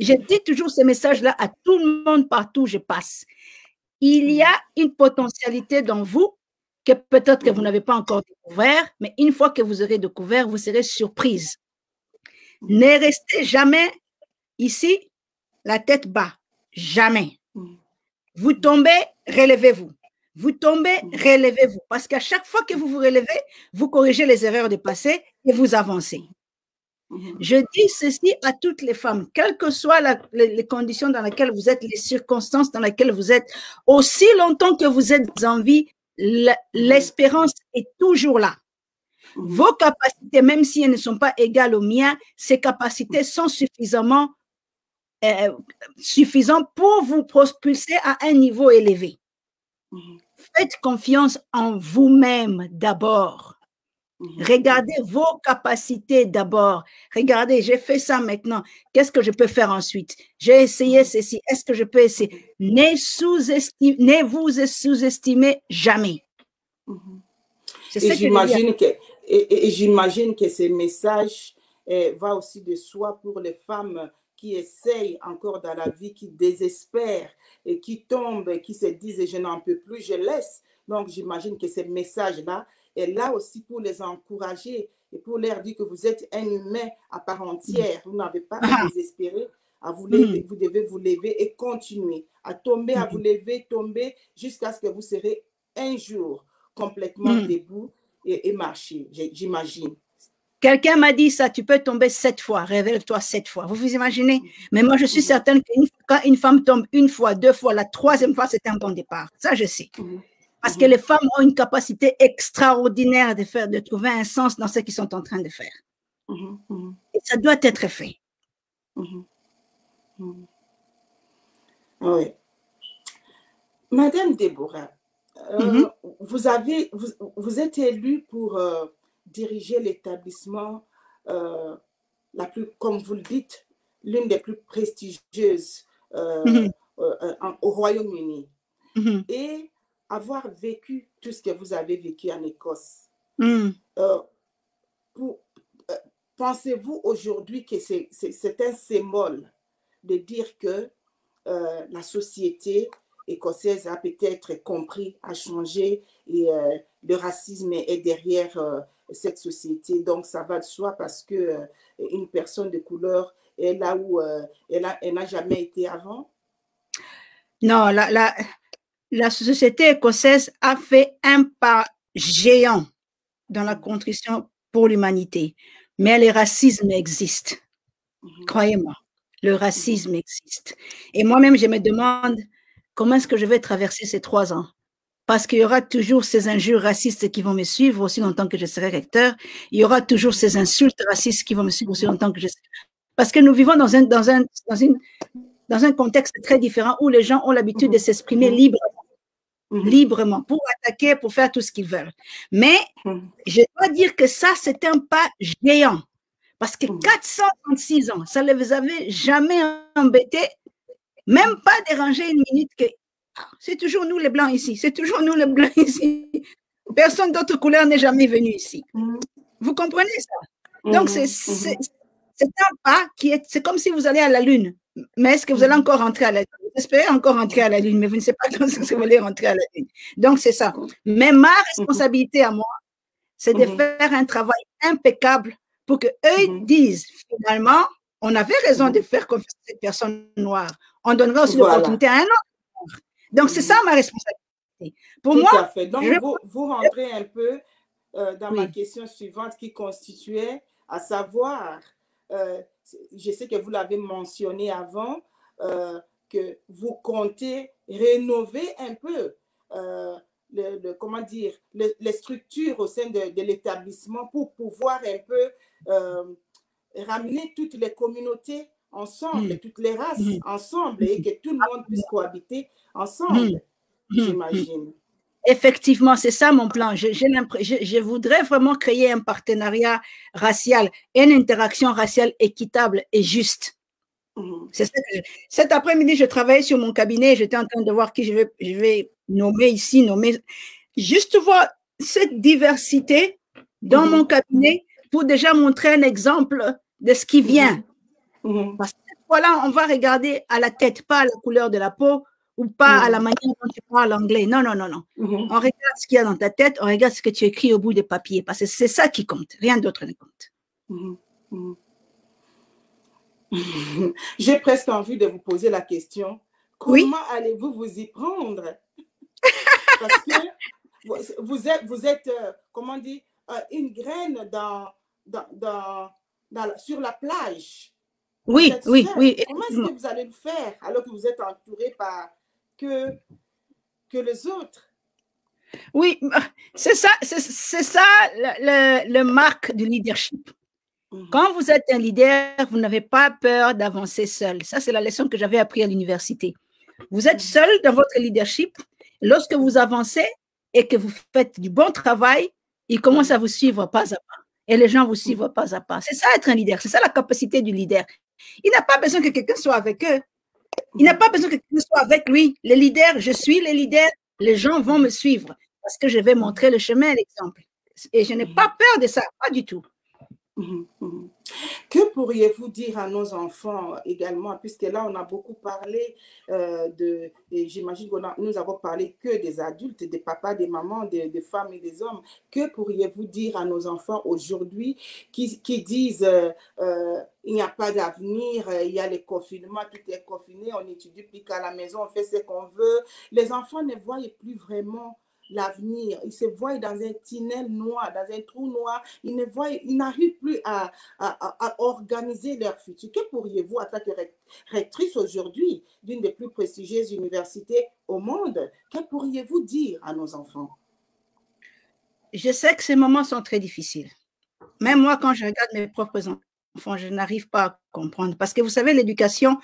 Je dis toujours ce message-là à tout le monde partout où je passe. Il y a une potentialité dans vous que peut-être que vous n'avez pas encore découvert, mais une fois que vous aurez découvert, vous serez surprise. Ne restez jamais ici, la tête bas. Jamais. Vous tombez, relevez-vous. Vous tombez, relevez-vous. Parce qu'à chaque fois que vous vous relevez, vous corrigez les erreurs du passé et vous avancez. Je dis ceci à toutes les femmes, quelles que soient les conditions dans lesquelles vous êtes, les circonstances dans lesquelles vous êtes, aussi longtemps que vous êtes en vie, l'espérance est toujours là. Vos capacités, même si elles ne sont pas égales aux miennes, ces capacités sont suffisantes pour vous propulser à un niveau élevé. Faites confiance en vous-même d'abord. Regardez vos capacités d'abord. Regardez, j'ai fait ça maintenant. Qu'est-ce que je peux faire ensuite? J'ai essayé ceci. Est-ce que je peux essayer? Ne vous sous-estimez jamais. Et j'imagine que ce message va aussi de soi pour les femmes qui essayent encore dans la vie, qui désespèrent et qui tombent, qui se disent « je n'en peux plus, je laisse ». Donc, j'imagine que ce message-là est là aussi pour les encourager et pour leur dire que vous êtes un humain à part entière. Vous n'avez pas à désespérer, à vous lever, vous devez vous lever et continuer à tomber, à vous lever, tomber jusqu'à ce que vous serez un jour complètement debout et marcher, j'imagine. Quelqu'un m'a dit ça, tu peux tomber 7 fois, révèle-toi 7 fois. Vous vous imaginez? Mais moi, je suis certaine que quand une femme tombe 1 fois, 2 fois, la 3e fois, c'est un bon départ. Ça, je sais. Parce que les femmes ont une capacité extraordinaire de trouver un sens dans ce qu'ils sont en train de faire. Et ça doit être fait. Oui. Madame Déborah, vous êtes élue pour diriger l'établissement, comme vous le dites, l'une des plus prestigieuses au Royaume-Uni. Et avoir vécu tout ce que vous avez vécu en Écosse, pensez-vous aujourd'hui que c'est un symbole de dire que la société écossaise a peut-être compris, a changé et le racisme est derrière cette société. Donc, ça va de soi parce que une personne de couleur est là où elle n'a jamais été avant? Non, la société écossaise a fait un pas géant dans la contrition pour l'humanité. Mais le racisme existe. Croyez-moi, le racisme existe. Et moi-même, je me demande comment est-ce que je vais traverser ces 3 ans. Parce qu'il y aura toujours ces injures racistes qui vont me suivre aussi longtemps que je serai recteur. Il y aura toujours ces insultes racistes qui vont me suivre aussi longtemps que je serai. Parce que nous vivons dans un contexte très différent où les gens ont l'habitude de s'exprimer librement, pour attaquer, pour faire tout ce qu'ils veulent. Mais je dois dire que ça, c'est un pas géant. Parce que 436 ans, ça ne les avait jamais embêtés, même pas dérangé une minute que c'est toujours nous les Blancs ici, c'est toujours nous les Blancs ici. Personne d'autre couleur n'est jamais venu ici. Vous comprenez ça? Donc, c'est un pas c'est comme si vous allez à la Lune. Mais est-ce que vous allez encore rentrer à la Lune? Vous espérez encore rentrer à la Lune, mais vous ne savez pas quand vous allez rentrer à la Lune. Donc, c'est ça. Mais ma responsabilité à moi, c'est de faire un travail impeccable pour qu'eux disent, finalement, on avait raison de faire confiance à cette personne noire. On donnera aussi l'opportunité à un autre. Donc, c'est ça ma responsabilité. Pour Tout moi, à fait. Donc, vous rentrez un peu dans ma question suivante qui constituait à savoir, je sais que vous l'avez mentionné avant, que vous comptez rénover un peu comment dire, les structures au sein de l'établissement pour pouvoir un peu ramener toutes les communautés ensemble, toutes les races ensemble et que tout le monde puisse cohabiter ensemble, j'imagine. Effectivement, c'est ça mon plan. Je voudrais vraiment créer un partenariat racial, une interaction raciale équitable et juste. C'est ça que cet après-midi, je travaillais sur mon cabinet. J'étais en train de voir qui je vais nommer ici, juste voir cette diversité dans mon cabinet pour déjà montrer un exemple de ce qui vient. Parce que voilà, on va regarder à la tête, pas à la couleur de la peau ou pas à la manière dont tu parles anglais. Non, non, non, non. On regarde ce qu'il y a dans ta tête, on regarde ce que tu écris au bout des papiers, parce que c'est ça qui compte, rien d'autre ne compte. J'ai presque envie de vous poser la question, comment allez-vous vous y prendre? Parce que vous êtes comment on dit, une graine sur la plage. Oui, oui, oui. Comment est-ce que vous allez le faire alors que vous êtes entouré par que les autres? Oui, c'est ça le marque du leadership. Quand vous êtes un leader, vous n'avez pas peur d'avancer seul. Ça, c'est la leçon que j'avais appris à l'université. Vous êtes seul dans votre leadership. Lorsque vous avancez et que vous faites du bon travail, ils commencent à vous suivre pas à pas. Et les gens vous suivent pas à pas. C'est ça être un leader. C'est ça la capacité du leader. Il n'a pas besoin que quelqu'un soit avec eux. Il n'a pas besoin que quelqu'un soit avec lui. Les leaders, je suis le leader. Les gens vont me suivre parce que je vais montrer le chemin, l'exemple. Et je n'ai pas peur de ça, pas du tout. Que pourriez-vous dire à nos enfants également, puisque là, on a beaucoup parlé et j'imagine que nous avons parlé que des adultes, des papas, des mamans, des femmes et des hommes. Que pourriez-vous dire à nos enfants aujourd'hui qui disent il n'y a pas d'avenir, il y a les confinements, tout est confiné, on n'étudie plus qu'à la maison, on fait ce qu'on veut. Les enfants ne voient plus vraiment l'avenir. Ils se voient dans un tunnel noir, dans un trou noir. Ils n'arrivent plus à organiser leur futur. Que pourriez-vous, en tant que rectrice aujourd'hui d'une des plus prestigieuses universités au monde, que pourriez-vous dire à nos enfants? Je sais que ces moments sont très difficiles. Même moi, quand je regarde mes propres enfants, je n'arrive pas à comprendre. Parce que vous savez, l'éducation,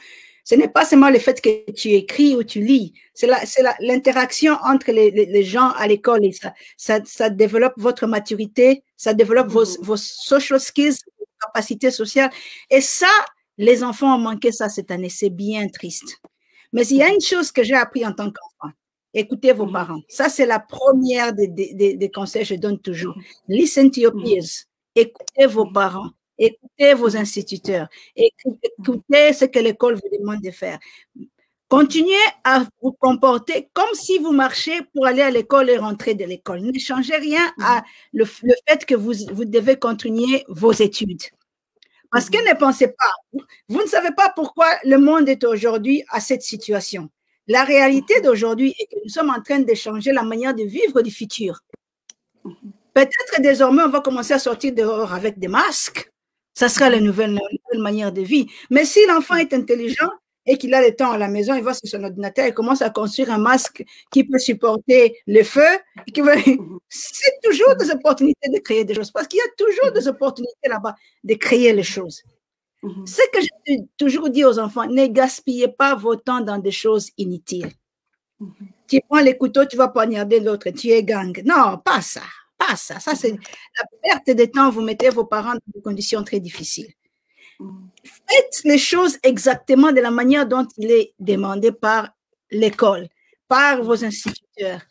ce n'est pas seulement le fait que tu écris ou tu lis, c'est l'interaction entre les gens à l'école. Ça développe votre maturité, ça développe vos social skills, vos capacités sociales. Et ça, les enfants ont manqué ça cette année. C'est bien triste. Mais il y a une chose que j'ai appris en tant qu'enfant. Écoutez vos parents. Ça, c'est la première des conseils que je donne toujours. Listen to your peers. Écoutez vos parents. Écoutez vos instituteurs, écoutez ce que l'école vous demande de faire. Continuez à vous comporter comme si vous marchiez pour aller à l'école et rentrer de l'école. Ne changez rien à le fait que vous devez continuer vos études. Parce que ne pensez pas, vous ne savez pas pourquoi le monde est aujourd'hui à cette situation. La réalité d'aujourd'hui est que nous sommes en train de changer la manière de vivre du futur. Peut-être désormais, on va commencer à sortir dehors avec des masques. Ça sera la nouvelle manière de vie. Mais si l'enfant est intelligent et qu'il a le temps à la maison, il va sur son ordinateur et commence à construire un masque qui peut supporter le feu. C'est toujours des opportunités de créer des choses parce qu'il y a toujours des opportunités là-bas de créer les choses. Ce que je toujours dis aux enfants, ne gaspillez pas vos temps dans des choses inutiles. Tu prends les couteaux, tu vas poignarder l'autre, tu es gang. Non, pas ça. Pas ça. Ça, c'est la perte de temps. Vous mettez vos parents dans des conditions très difficiles. Faites les choses exactement de la manière dont il est demandé par l'école, par vos instituteurs.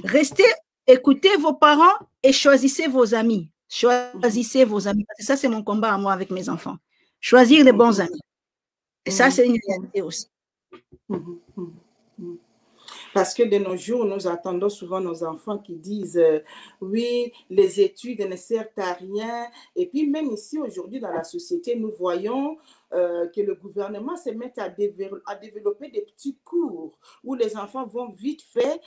Restez, écoutez vos parents et choisissez vos amis. Choisissez vos amis. Parce que ça, c'est mon combat à moi avec mes enfants. Choisir les bons amis. Et ça, c'est une réalité aussi. Parce que de nos jours, nous attendons souvent nos enfants qui disent oui, les études ne servent à rien. Et puis même ici, aujourd'hui, dans la société, nous voyons que le gouvernement se met à développer des petits cours où les enfants vont vite fait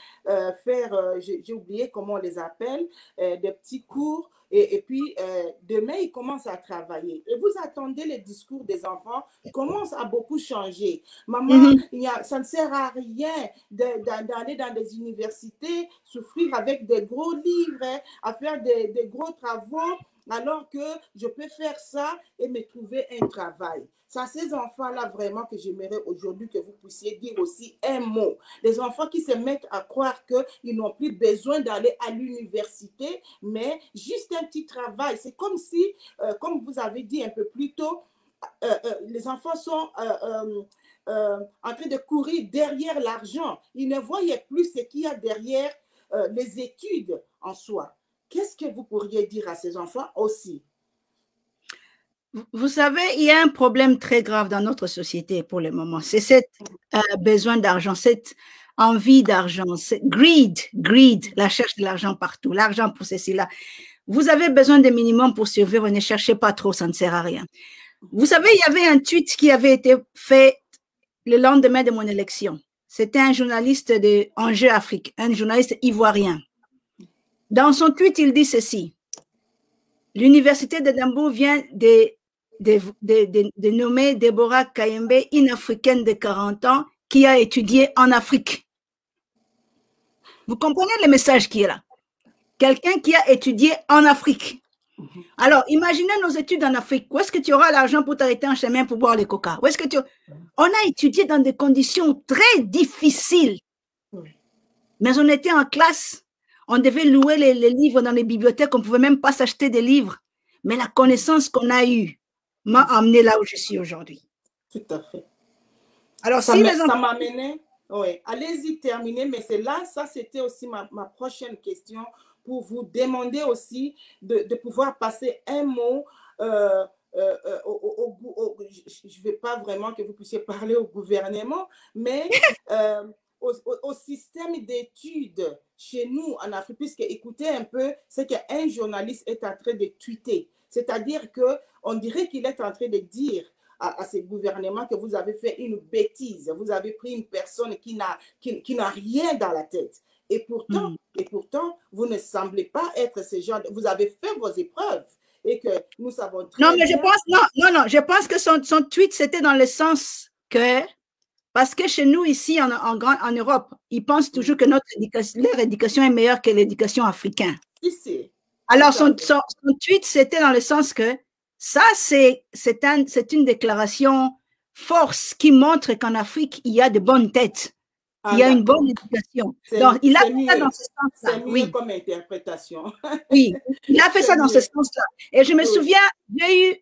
faire, j'ai oublié comment on les appelle, des petits cours. Et puis, demain, ils commencent à travailler. Et vous attendez les discours des enfants commencent à beaucoup changer. Maman, ça ne sert à rien d'aller dans des universités, souffrir avec des gros livres, à faire des gros travaux. alors que je peux faire ça et me trouver un travail. C'est à ces enfants-là vraiment que j'aimerais aujourd'hui que vous puissiez dire aussi un mot. Les enfants qui se mettent à croire qu'ils n'ont plus besoin d'aller à l'université, mais juste un petit travail. C'est comme si, comme vous avez dit un peu plus tôt, les enfants sont en train de courir derrière l'argent. Ils ne voyaient plus ce qu'il y a derrière les études en soi. Qu'est-ce que vous pourriez dire à ces enfants aussi? Vous savez, il y a un problème très grave dans notre société pour le moment. C'est cet besoin d'argent, cette envie d'argent, greed, la recherche de l'argent partout, l'argent pour ceci, là. Vous avez besoin de minimum pour survivre, ne cherchez pas trop, ça ne sert à rien. Vous savez, il y avait un tweet qui avait été fait le lendemain de mon élection. C'était un journaliste de Enjeu Afrique, un journaliste ivoirien. Dans son tweet, il dit ceci. L'université d'Édimbourg vient de nommer Deborah Kayembe, une Africaine de 40 ans qui a étudié en Afrique. Vous comprenez le message qui est là? Quelqu'un qui a étudié en Afrique. Alors, imaginez nos études en Afrique. Où est-ce que tu auras l'argent pour t'arrêter en chemin pour boire le coca? Où est-ce que On a étudié dans des conditions très difficiles. Mais on était en classe. On devait louer les livres dans les bibliothèques. On ne pouvait même pas s'acheter des livres. Mais la connaissance qu'on a eue m'a amené là où je suis aujourd'hui. Tout à fait. Alors, ça m'a amené, oui, allez-y terminer, mais c'est là, ça c'était aussi ma prochaine question pour vous demander aussi de pouvoir passer un mot je ne vais pas vraiment que vous puissiez parler au gouvernement, mais au système d'études chez nous en Afrique, puisque écoutez un peu ce qu'un journaliste est en train de tweeter. C'est-à-dire qu'on dirait qu'il est en train de dire à ces gouvernements que vous avez fait une bêtise, vous avez pris une personne qui n'a rien dans la tête. Et pourtant, vous ne semblez pas être ce genre de... Vous avez fait vos épreuves et que nous savons très bien... Non, je pense que son tweet, c'était dans le sens que... Parce que chez nous, ici, en Europe, ils pensent toujours que leur éducation est meilleure que l'éducation africaine. Ici. Alors, son tweet, c'était dans le sens que ça, c'est une déclaration force qui montre qu'en Afrique, il y a de bonnes têtes. Il y a une bonne éducation. Donc, il a fait ça dans ce sens-là. C'est mieux comme interprétation. Oui, il a fait ça dans ce sens-là. Et je me souviens, j'ai eu,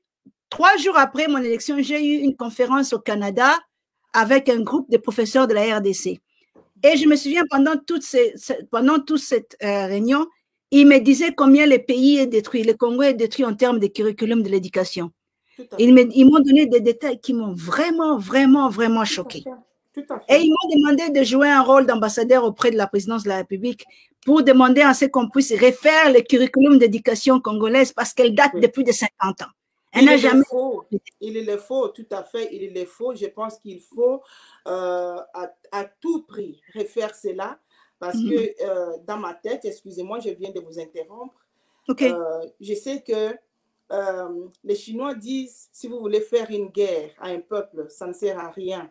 3 jours après mon élection, j'ai eu une conférence au Canada avec un groupe de professeurs de la RDC. Et je me souviens, pendant toute cette réunion, ils me disaient combien le pays est détruit, le Congo est détruit en termes de curriculum de l'éducation. Ils m'ont donné des détails qui m'ont vraiment, vraiment, vraiment choqué. Et ils m'ont demandé de jouer un rôle d'ambassadeur auprès de la présidence de la République pour demander à ce qu'on puisse refaire le curriculum d'éducation congolaise parce qu'elle date de plus de 50 ans. Il est faux, tout à fait, il est faux. Je pense qu'il faut à tout prix refaire cela parce que dans ma tête, excusez-moi, je viens de vous interrompre. Okay. Je sais que les Chinois disent, si vous voulez faire une guerre à un peuple, ça ne sert à rien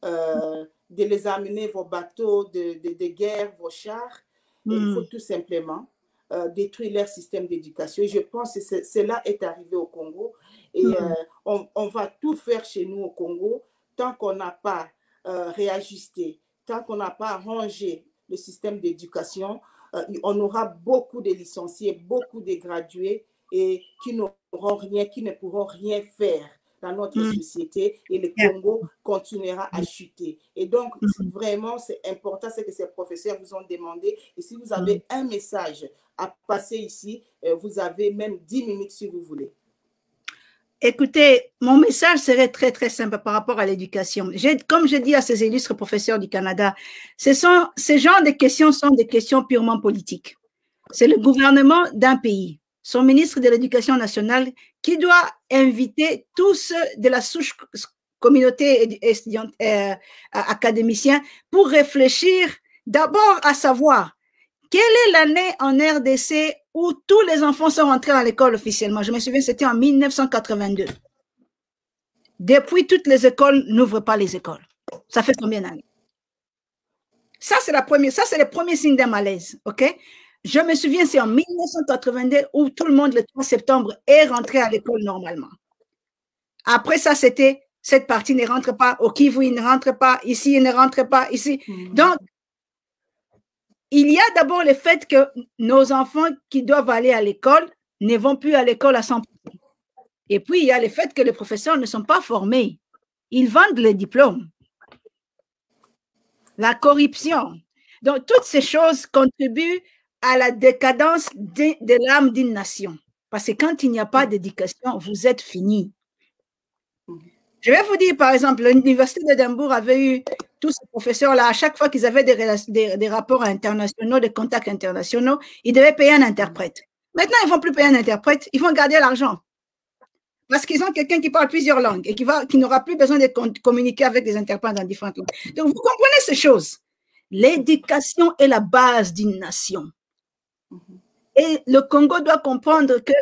de les amener vos bateaux de guerre, vos chars. Il faut tout simplement détruire leur système d'éducation. Je pense que cela est arrivé au Congo et on va tout faire chez nous au Congo tant qu'on n'a pas réajusté, tant qu'on n'a pas rangé le système d'éducation. On aura beaucoup de licenciés, beaucoup de gradués et qui n'auront rien, qui ne pourront rien faire dans notre société et le Congo continuera à chuter. Et donc, vraiment, c'est important, c'est que ces professeurs vous ont demandé. Et si vous avez un message à passer ici, vous avez même 10 minutes si vous voulez. Écoutez, mon message serait très, très simple par rapport à l'éducation. Comme je dis à ces illustres professeurs du Canada, ce genre de questions sont des questions purement politiques. C'est le gouvernement d'un pays, son ministre de l'Éducation nationale, qui doit inviter tous de la souche communauté étudiante, académiciens pour réfléchir d'abord à savoir quelle est l'année en RDC où tous les enfants sont rentrés à l'école officiellement. Je me souviens, c'était en 1982. Depuis, toutes les écoles n'ouvrent pas les écoles. Ça fait combien d'années? Ça, c'est le premier signe d'un malaise, ok? Je me souviens, c'est en 1982 où tout le monde, le 3 septembre, est rentré à l'école normalement. Après ça, c'était cette partie ne rentre pas, au Kivu, il ne rentre pas, ici, il ne rentre pas, ici. Donc, il y a d'abord le fait que nos enfants qui doivent aller à l'école ne vont plus à l'école à 100%. Et puis, il y a le fait que les professeurs ne sont pas formés. Ils vendent les diplômes. La corruption. Donc, toutes ces choses contribuent à la décadence de l'âme d'une nation. Parce que quand il n'y a pas d'éducation, vous êtes fini. Je vais vous dire, par exemple, l'Université d'Édimbourg avait eu tous ces professeurs-là, à chaque fois qu'ils avaient des rapports internationaux, des contacts internationaux, ils devaient payer un interprète. Maintenant, ils ne vont plus payer un interprète, ils vont garder l'argent. Parce qu'ils ont quelqu'un qui parle plusieurs langues et qui n'aura plus besoin de communiquer avec des interprètes dans différentes langues. Donc, vous comprenez ces choses. L'éducation est la base d'une nation. Et le Congo doit comprendre que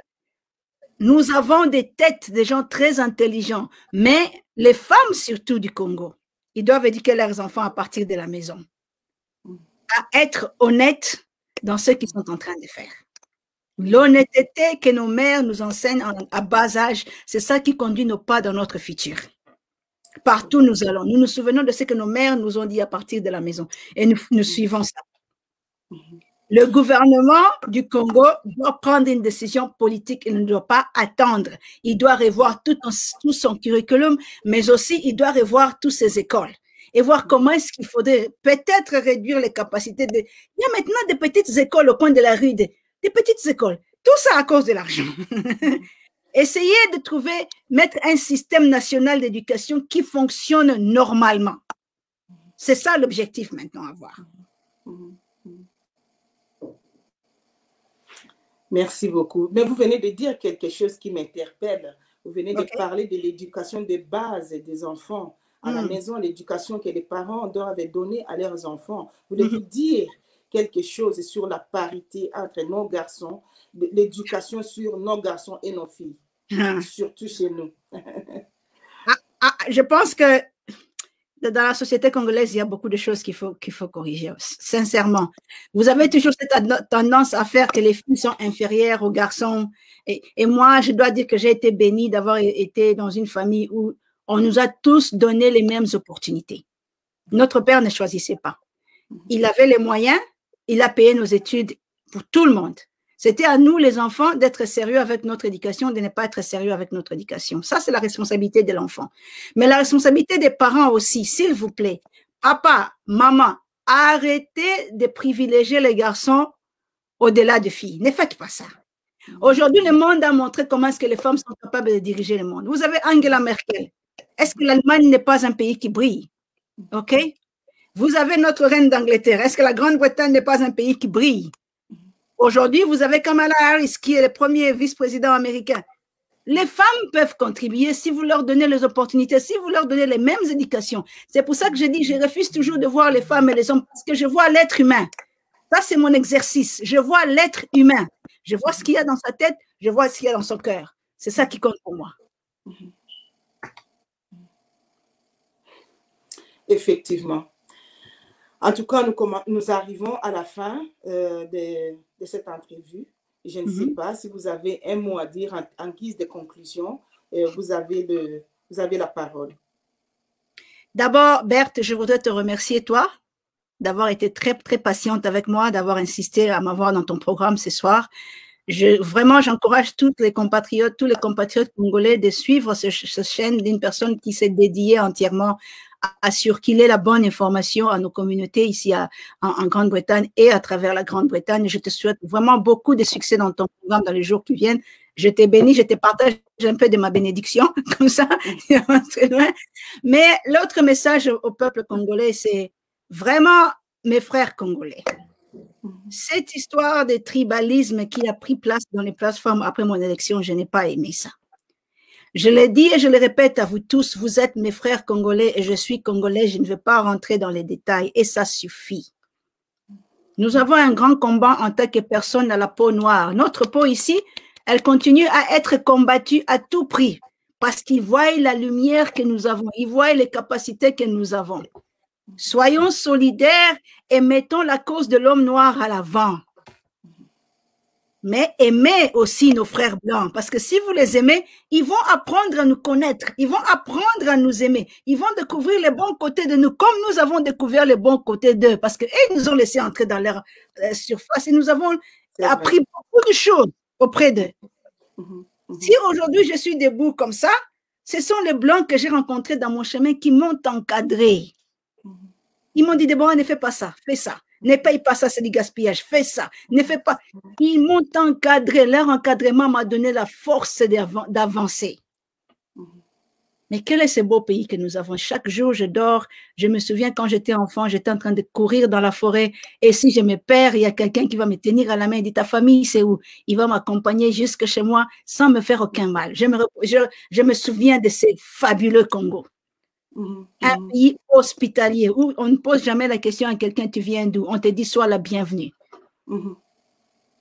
nous avons des têtes de gens très intelligents, mais les femmes surtout du Congo, ils doivent éduquer leurs enfants à partir de la maison, à être honnêtes dans ce qu'ils sont en train de faire. L'honnêteté que nos mères nous enseignent à bas âge, c'est ça qui conduit nos pas dans notre futur. Partout où nous allons, nous nous souvenons de ce que nos mères nous ont dit à partir de la maison et nous suivons ça. Le gouvernement du Congo doit prendre une décision politique, il ne doit pas attendre. Il doit revoir tout son curriculum, mais aussi il doit revoir toutes ses écoles et voir comment est-ce qu'il faudrait peut-être réduire les capacités. Il y a maintenant des petites écoles au coin de la rue, des petites écoles. Tout ça à cause de l'argent. Essayez de trouver, mettre un système national d'éducation qui fonctionne normalement. C'est ça l'objectif maintenant à voir. Merci beaucoup. Mais vous venez de dire quelque chose qui m'interpelle. Vous venez de parler de l'éducation de base des enfants à la maison, l'éducation que les parents doivent donner à leurs enfants. Voulez-vous dire quelque chose sur la parité entre nos garçons, l'éducation sur nos garçons et nos filles, surtout chez nous? Je pense que dans la société congolaise, il y a beaucoup de choses qu'il faut corriger, sincèrement. Vous avez toujours cette tendance à faire que les filles sont inférieures aux garçons. Et moi, je dois dire que j'ai été bénie d'avoir été dans une famille où on nous a tous donné les mêmes opportunités. Notre père ne choisissait pas. Il avait les moyens, il a payé nos études pour tout le monde. C'était à nous, les enfants, d'être sérieux avec notre éducation, de ne pas être sérieux avec notre éducation. Ça, c'est la responsabilité de l'enfant. Mais la responsabilité des parents aussi, s'il vous plaît. Papa, maman, arrêtez de privilégier les garçons au-delà des filles. Ne faites pas ça. Aujourd'hui, le monde a montré comment est-ce que les femmes sont capables de diriger le monde. Vous avez Angela Merkel. Est-ce que l'Allemagne n'est pas un pays qui brille? OK? Vous avez notre reine d'Angleterre. Est-ce que la Grande-Bretagne n'est pas un pays qui brille? Aujourd'hui, vous avez Kamala Harris, qui est le premier vice-président américain. Les femmes peuvent contribuer si vous leur donnez les opportunités, si vous leur donnez les mêmes éducations. C'est pour ça que je dis, je refuse toujours de voir les femmes et les hommes, parce que je vois l'être humain. Ça, c'est mon exercice. Je vois l'être humain. Je vois ce qu'il y a dans sa tête, je vois ce qu'il y a dans son cœur. C'est ça qui compte pour moi. Effectivement. En tout cas, nous arrivons à la fin de cette entrevue. Je ne sais pas si vous avez un mot à dire en guise de conclusion. Vous avez la parole. D'abord, Berthe, je voudrais te remercier, toi, d'avoir été très, très patiente avec moi, d'avoir insisté à m'avoir dans ton programme ce soir. Vraiment, j'encourage tous les compatriotes congolais de suivre cette chaîne d'une personne qui s'est dédiée entièrement à circuler la bonne information à nos communautés ici en Grande-Bretagne et à travers la Grande-Bretagne. Je te souhaite vraiment beaucoup de succès dans ton programme dans les jours qui viennent. Je t'ai béni, je te partage un peu de ma bénédiction, comme ça. Mais l'autre message au peuple congolais, c'est vraiment mes frères congolais. Cette histoire de tribalisme qui a pris place dans les plateformes après mon élection, je n'ai pas aimé ça. Je l'ai dit et je le répète à vous tous, vous êtes mes frères congolais et je suis congolais, je ne veux pas rentrer dans les détails et ça suffit. Nous avons un grand combat en tant que personne à la peau noire. Notre peau ici, elle continue à être combattue à tout prix parce qu'ils voient la lumière que nous avons, ils voient les capacités que nous avons. Soyons solidaires et mettons la cause de l'homme noir à l'avant. mais aimez aussi nos frères blancs, parce que si vous les aimez, ils vont apprendre à nous connaître, ils vont apprendre à nous aimer, ils vont découvrir les bons côtés de nous, comme nous avons découvert les bons côtés d'eux, parce qu'ils nous ont laissé entrer dans leur surface et nous avons appris beaucoup de choses auprès d'eux. Si aujourd'hui je suis debout comme ça, ce sont les blancs que j'ai rencontrés dans mon chemin qui m'ont encadré. Ils m'ont dit, Déborah, ne fais pas ça, fais ça. Ne paye pas ça, c'est du gaspillage. Fais ça. Ne fais pas. Ils m'ont encadré. Leur encadrement m'a donné la force d'avancer. Mais quel est ce beau pays que nous avons? Chaque jour, je dors. Je me souviens quand j'étais enfant, j'étais en train de courir dans la forêt. Et si je me perds, il y a quelqu'un qui va me tenir à la main et dit, ta famille, c'est où? Il va m'accompagner jusque chez moi sans me faire aucun mal. Je me souviens de ces fabuleux Congo. Un pays hospitalier où on ne pose jamais la question à quelqu'un, tu viens d'où? On te dit, sois la bienvenue.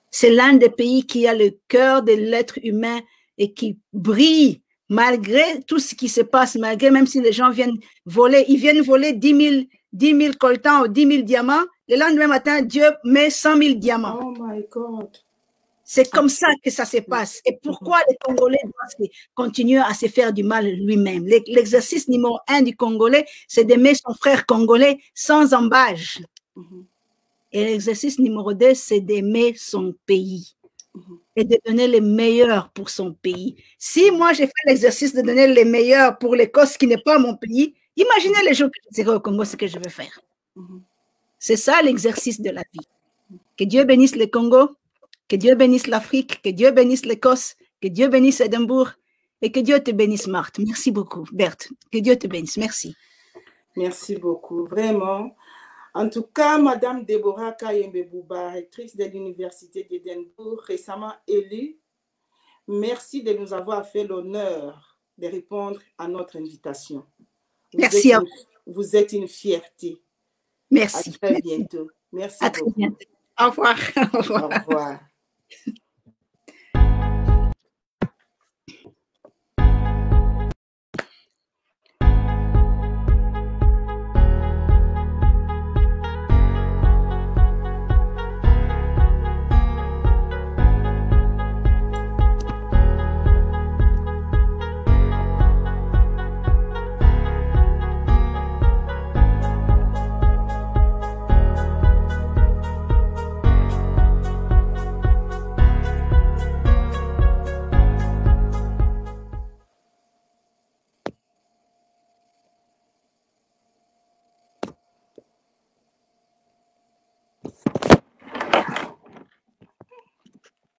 C'est l'un des pays qui a le cœur de l'être humain et qui brille malgré tout ce qui se passe, malgré même si les gens viennent voler, ils viennent voler 10 000 coltans ou 10 000 diamants. Le lendemain matin, Dieu met 100 000 diamants. Oh my God. C'est comme ça que ça se passe. Et pourquoi les Congolais doivent continuer à se faire du mal lui-même? L'exercice numéro 1 du Congolais, c'est d'aimer son frère congolais sans embâche. Et l'exercice numéro 2, c'est d'aimer son pays et de donner le meilleur pour son pays. Si moi, j'ai fait l'exercice de donner le meilleur pour l'Écosse qui n'est pas mon pays, imaginez les jours que je serai au Congo, ce que je vais faire. C'est ça l'exercice de la vie. Que Dieu bénisse le Congo. Que Dieu bénisse l'Afrique, que Dieu bénisse l'Écosse, que Dieu bénisse Édimbourg et que Dieu te bénisse, Marthe. Merci beaucoup, Berthe. Que Dieu te bénisse. Merci. Merci beaucoup, vraiment. En tout cas, Madame Déborah Kayembe Bouba, rectrice de l'Université d'Édimbourg, récemment élue, merci de nous avoir fait l'honneur de répondre à notre invitation. Merci à vous. Vous êtes une fierté. Merci. À très bientôt. Merci beaucoup. À très bientôt. Au revoir. Au revoir.